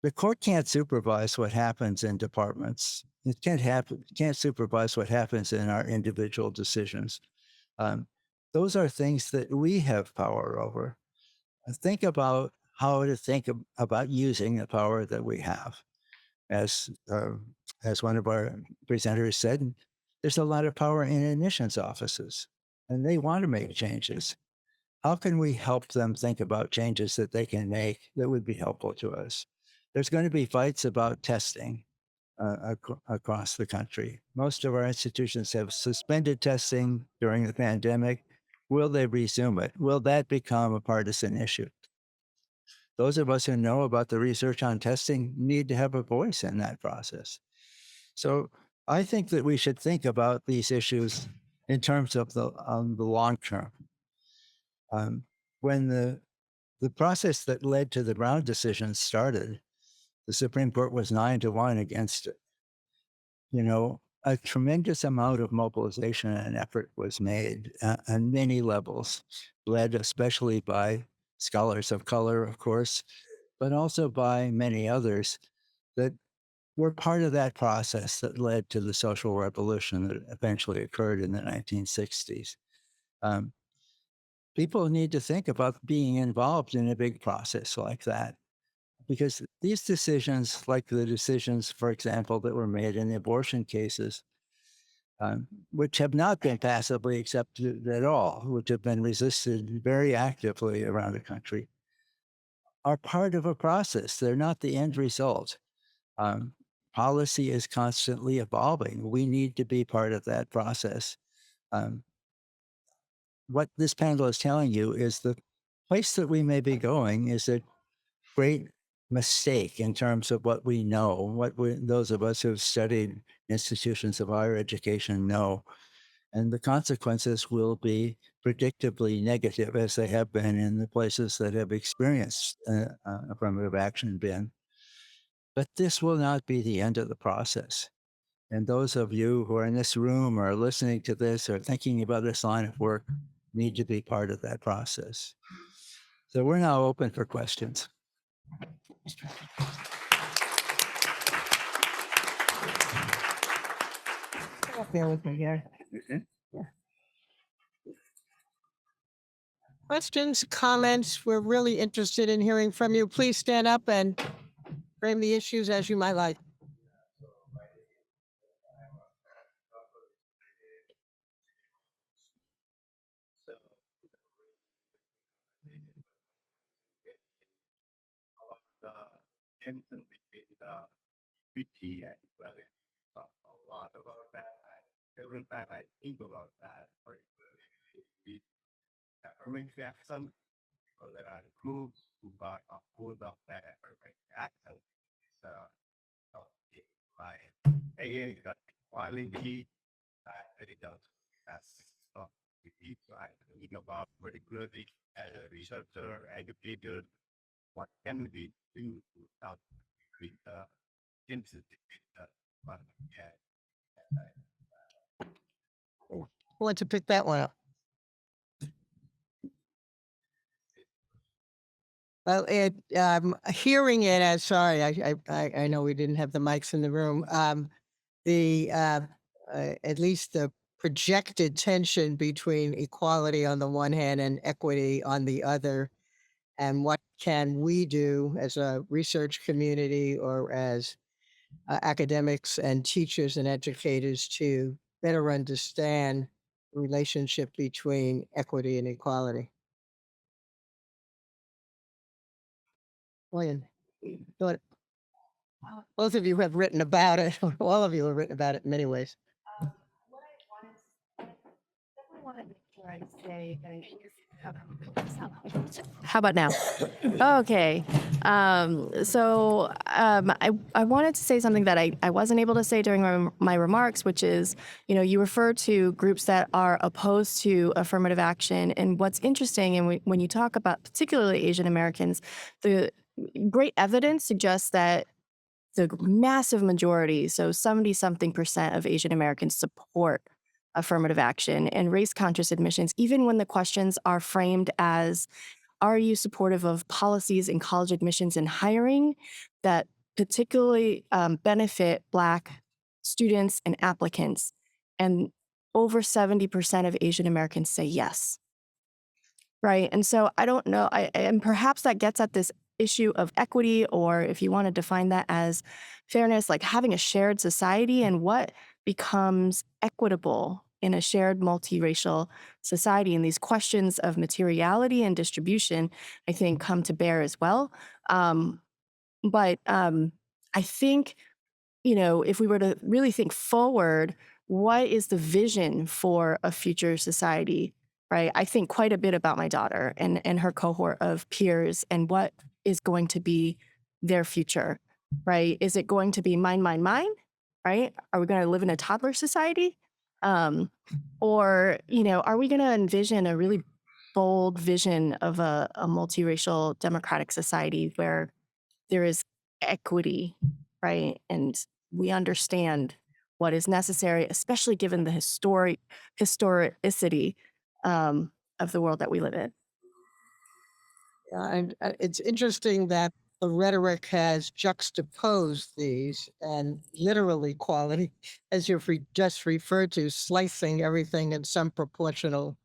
the court can't supervise what happens in departments. It can't supervise what happens in our individual decisions. Um, those are things that we have power over. Think about how to think about using the power that we have. As one of our presenters said, there's a lot of power in admissions offices, and they want to make changes. How can we help them think about changes that they can make that would be helpful to us? There's going to be fights about testing across the country. Most of our institutions have suspended testing during the pandemic. Will they resume it? Will that become a partisan issue? Those of us who know about the research on testing need to have a voice in that process. So I think that we should think about these issues in terms of the long term. When the process that led to the Brown decision started, the Supreme Court was 9-1 against it. You know, a tremendous amount of mobilization and effort was made on many levels, led especially by scholars of color, of course, but also by many others that were part of that process that led to the social revolution that eventually occurred in the 1960s. Um, People need to think about being involved in a big process like that, because these decisions, like the decisions, for example, that were made in the abortion cases, which have not been passively accepted at all, which have been resisted very actively around the country, are part of a process. They're not the end result. Um, Policy is constantly evolving. We need to be part of that process. Um, what this panel is telling you is the place that we may be going is a great mistake in terms of what we know, those of us who have studied institutions of higher education know. And the consequences will be predictably negative, as they have been in the places that have experienced affirmative action been. But this will not be the end of the process. And those of you who are in this room or listening to this or thinking about this line of work need to be part of that process. So we're now open for questions. Bear with me here. Questions, comments? We're really interested in hearing from you. Please stand up and frame the issues as you might like. lot about that. Every time I think about that, particularly affirmative action, or that I prove to buy a food of that affirmative action. So, my again, got quality that it does. That's not we try to think about particularly as a researcher, educator, what can we do to help with the sensitive but yeah. Who wants to pick that one up? Well, hearing it as sorry, I know we didn't have the mics in the room. At least the projected tension between equality on the one hand and equity on the other, and what can we do as a research community or as academics and teachers and educators to better understand the relationship between equity and equality. William, both of you have written about it. All of you have written about it in many ways. What I want to make sure I say, how about now? Okay. I wanted to say something that I wasn't able to say during my remarks, which is, you refer to groups that are opposed to affirmative action. And what's interesting, and when you talk about particularly Asian Americans, the great evidence suggests that the massive majority, so 70-something% of Asian Americans support affirmative action and race conscious admissions, even when the questions are framed as, are you supportive of policies in college admissions and hiring that particularly benefit Black students and applicants? And over 70% of Asian Americans say yes. Right. And so I don't know, and perhaps that gets at this issue of equity, or if you want to define that as fairness, like having a shared society and what becomes equitable in a shared multiracial society. And these questions of materiality and distribution, I think, come to bear as well. But I think, if we were to really think forward, what is the vision for a future society, right? I think quite a bit about my daughter and her cohort of peers and what is going to be their future, right? Is it going to be mine, right? Are we going to live in a toddler society? Or, are we going to envision a really bold vision of a multiracial democratic society where there is equity, right? And we understand what is necessary, especially given the historicity of the world that we live in. Yeah, and it's interesting that the rhetoric has juxtaposed these and literal equality, as you've just referred to, slicing everything in some proportional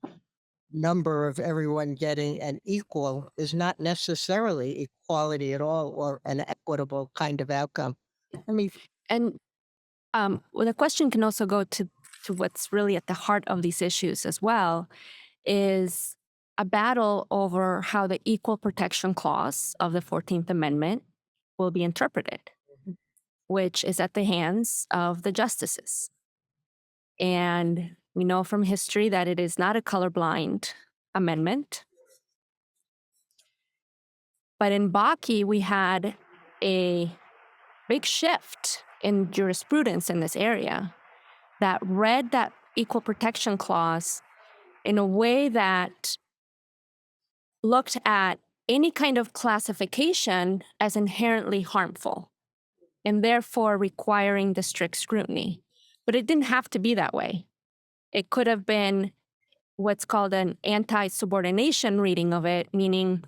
number of everyone getting an equal is not necessarily equality at all or an equitable kind of outcome. I mean, And well, the question can also go to what's really at the heart of these issues as well, is a battle over how the Equal Protection Clause of the 14th Amendment will be interpreted, which is at the hands of the justices. And we know from history that it is not a colorblind amendment. But in Bakke, we had a big shift in jurisprudence in this area that read that Equal Protection Clause in a way that looked at any kind of classification as inherently harmful and therefore requiring the strict scrutiny. But it didn't have to be that way. It could have been what's called an anti-subordination reading of it, meaning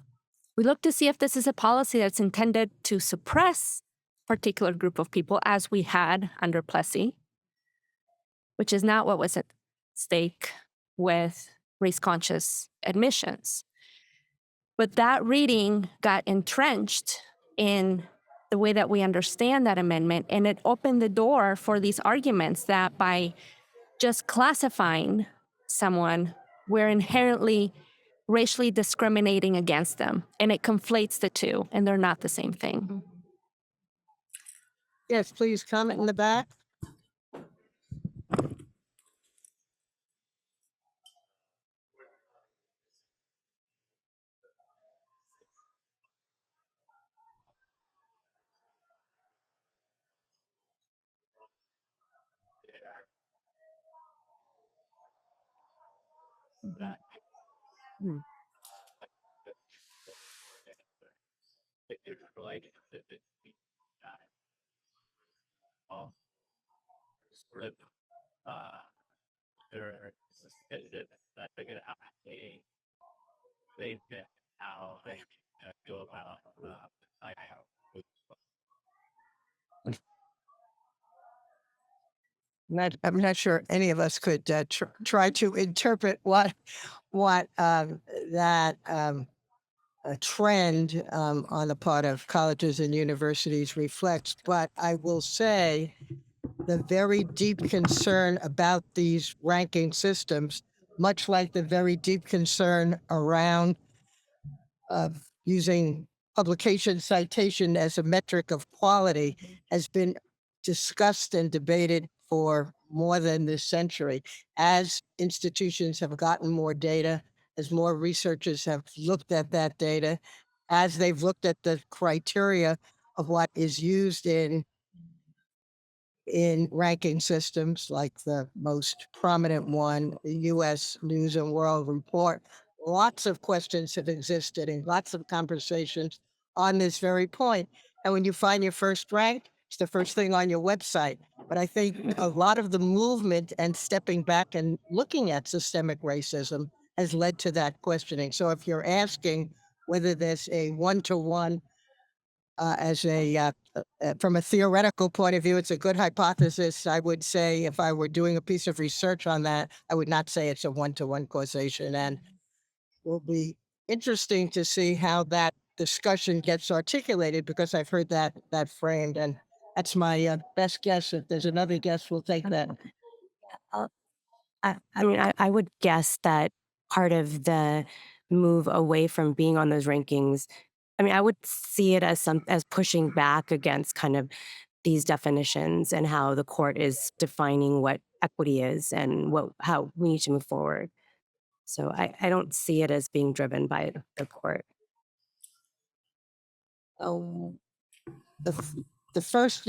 we look to see if this is a policy that's intended to suppress a particular group of people, as we had under Plessy, which is not what was at stake with race-conscious admissions. But that reading got entrenched in the way that we understand that amendment, and it opened the door for these arguments that by just classifying someone, we're inherently racially discriminating against them, and it conflates the two, and they're not the same thing. yes, please comment in the back. that Hmm. it's related to the um, sort of they're that figured out they fit how they go about I have. I'm not sure any of us could try to interpret what that a trend on the part of colleges and universities reflects. But I will say the very deep concern about these ranking systems, much like the very deep concern around using publication citation as a metric of quality, has been discussed and debated for more than this century. As institutions have gotten more data, as more researchers have looked at that data, as they've looked at the criteria of what is used in ranking systems, like the most prominent one, the US News and World Report. Lots of questions have existed and lots of conversations on this very point. And when you find your first rank, it's the first thing on your website. But I think a lot of the movement and stepping back and looking at systemic racism has led to that questioning. So if you're asking whether there's a one-to-one as from a theoretical point of view, it's a good hypothesis. I would say if I were doing a piece of research on that, I would not say it's a one-to-one causation. And will be interesting to see how that discussion gets articulated because I've heard that framed, and that's my best guess. If there's another guess, we'll take that. I would guess that part of the move away from being on those rankings, I would see it as pushing back against kind of these definitions and how the court is defining what equity is and how we need to move forward. So I don't see it as being driven by the court. Oh, the first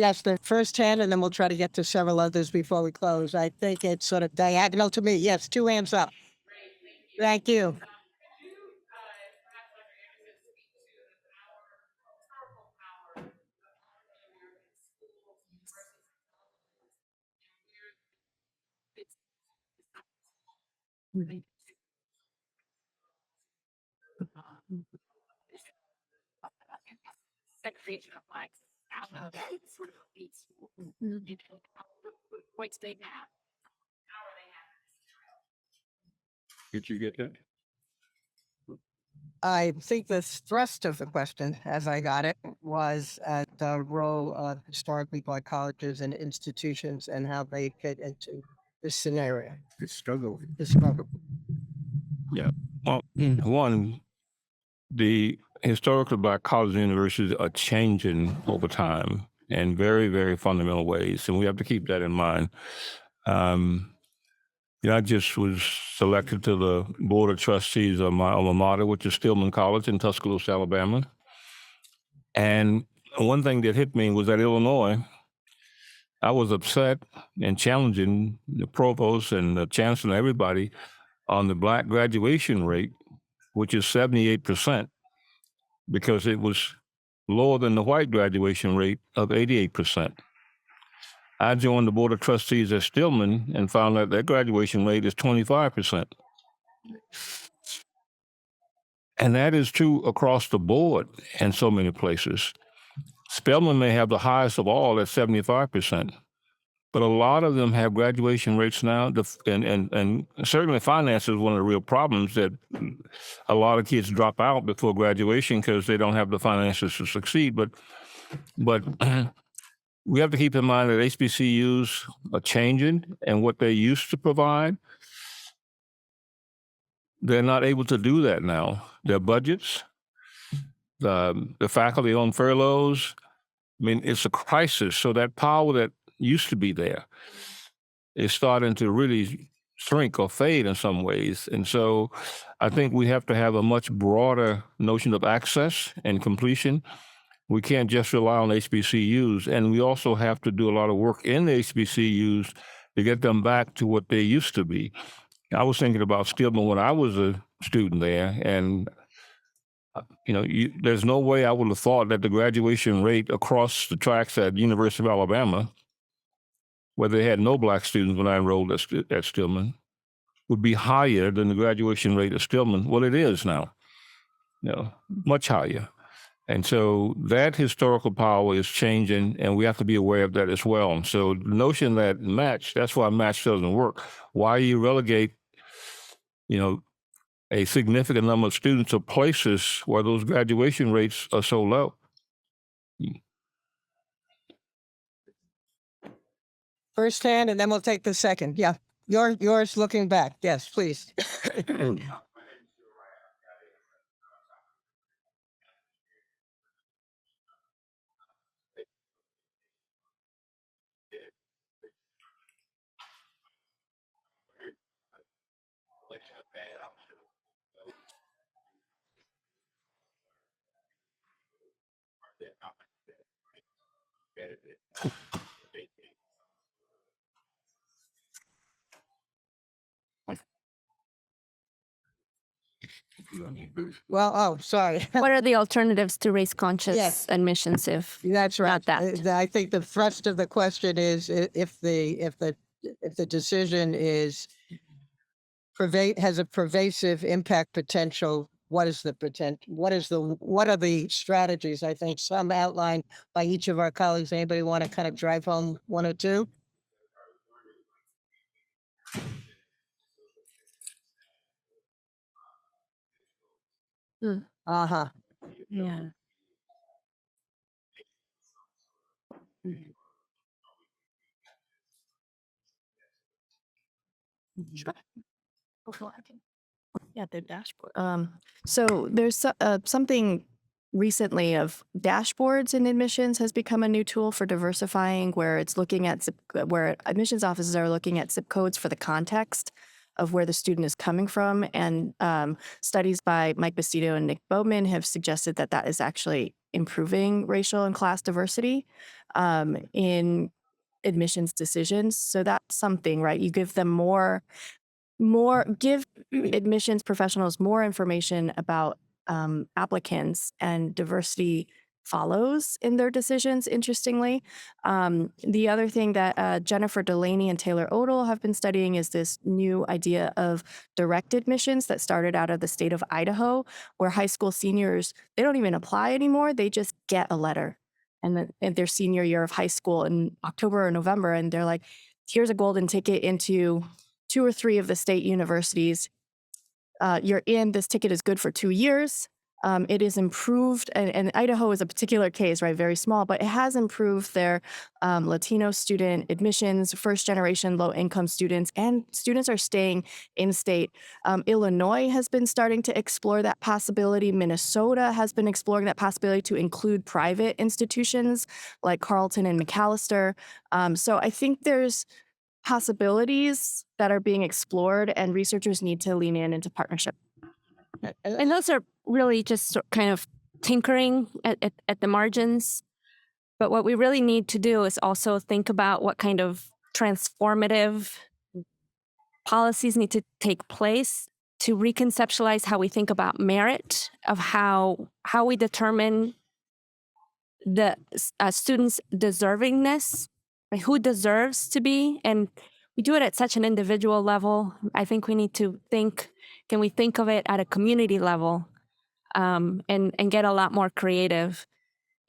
hand, and then we'll try to get to several others before we close. I think it's sort of diagonal to me. Yes, two hands up. Thank you. Segregation of flags. Points they have. Did you get that? I think the thrust of the question, as I got it, was at the role of historically black colleges and institutions and how they fit into this scenario. The struggle. The struggle. Yeah. Well, one, the historically black colleges and universities are changing over time in very, very fundamental ways, and we have to keep that in mind. I just was selected to the board of trustees of my alma mater, which is Stillman College in Tuscaloosa, Alabama. And one thing that hit me was that Illinois, I was upset and challenging the provost and the chancellor and everybody on the black graduation rate, which is 78%, because it was lower than the white graduation rate of 88%. I joined the board of trustees at Stillman and found out their graduation rate is 25%. And that is true across the board in so many places. Spelman may have the highest of all at 75%, but a lot of them have graduation rates now, and certainly finance is one of the real problems that a lot of kids drop out before graduation because they don't have the finances to succeed. But we have to keep in mind that HBCUs are changing, and what they used to provide, they're not able to do that now. Their budgets, the faculty on furloughs, it's a crisis. So that power that used to be there is starting to really shrink or fade in some ways. And so I think we have to have a much broader notion of access and completion. We can't just rely on HBCUs, and we also have to do a lot of work in the HBCUs to get them back to what they used to be. I was thinking about Stillman when I was a student there, and there's no way I would have thought that the graduation rate across the tracks at University of Alabama, where they had no black students when I enrolled at Stillman, would be higher than the graduation rate at Stillman. Well, it is now, much higher. And so that historical power is changing, and we have to be aware of that as well. So the notion that that's why match doesn't work. Why you relegate, a significant number of students to places where those graduation rates are so low? First hand, and then we'll take the second. Yeah, yours looking back. Yes, please. Well, oh, sorry. What are the alternatives to race conscious Yes. admissions if That's right. not that? I think the thrust of the question is if the decision is has a pervasive impact potential. What is the potential? What are the strategies? I think some outlined by each of our colleagues. Anybody want to kind of drive home one or two? Uh-huh. Yeah. Yeah, the dashboard. So there's something recently of dashboards in admissions has become a new tool for diversifying, where it's looking at where admissions offices are looking at zip codes for the context of where the student is coming from, and studies by Mike Bastido and Nick Bowman have suggested that that is actually improving racial and class diversity in admissions decisions. So that's something, right? You give them give admissions professionals more information about applicants, and diversity follows in their decisions, interestingly. The other thing that Jennifer Delaney and Taylor Odell have been studying is this new idea of direct admissions that started out of the state of Idaho, where high school seniors, they don't even apply anymore, they just get a letter and then in their senior year of high school in October or November, and they're like, here's a golden ticket into 2 or 3 of the state universities. You're in, this ticket is good for 2 years. It is improved, and Idaho is a particular case, right? Very small, but it has improved their Latino student admissions, first generation low income students, and students are staying in state. Illinois has been starting to explore that possibility. Minnesota has been exploring that possibility to include private institutions like Carleton and McAllister. So I think there's possibilities that are being explored, and researchers need to lean into partnership. And those are really just kind of tinkering at the margins. But what we really need to do is also think about what kind of transformative policies need to take place to reconceptualize how we think about merit, of how we determine the students' deservingness, like who deserves to be. And we do it at such an individual level. I think we need to think, can we think of it at a community level, and get a lot more creative.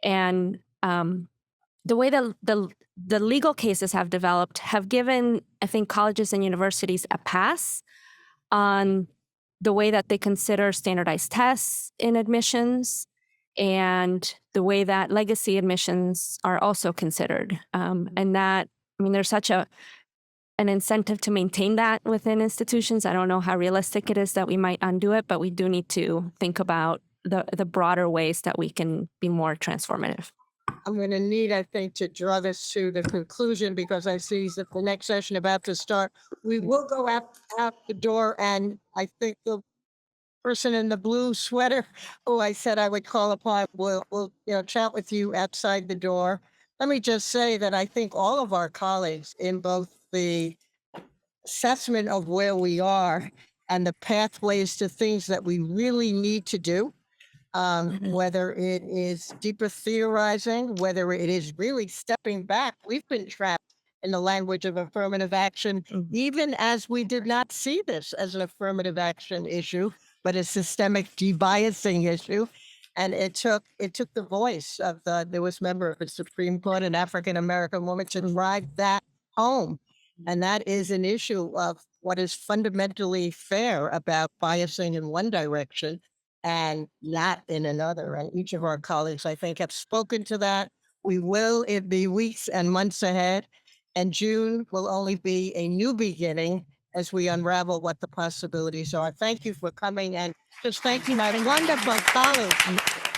And the way the legal cases have developed have given, I think, colleges and universities a pass on the way that they consider standardized tests in admissions, and the way that legacy admissions are also considered. And that, I mean, there's such an incentive to maintain that within institutions. I don't know how realistic it is that we might undo it, but we do need to think about the broader ways that we can be more transformative. I'm going to need, I think, to draw this to the conclusion, because I see that the next session about to start. We will go out the door, and I think the person in the blue sweater who I said I would call upon will chat with you outside the door. Let me just say that I think all of our colleagues in both the assessment of where we are and the pathways to things that we really need to do. Whether it is deeper theorizing, whether it is really stepping back. We've been trapped in the language of affirmative action, even as we did not see this as an affirmative action issue, but a systemic debiasing issue. And it took the voice of there was member of the Supreme Court, an African American woman, to drive that home. And that is an issue of what is fundamentally fair about biasing in one direction and not in another. And each of our colleagues, I think, have spoken to that. We will in the weeks and months ahead. And June will only be a new beginning as we unravel what the possibilities are. Thank you for coming, and just thank you, my wonderful colleagues.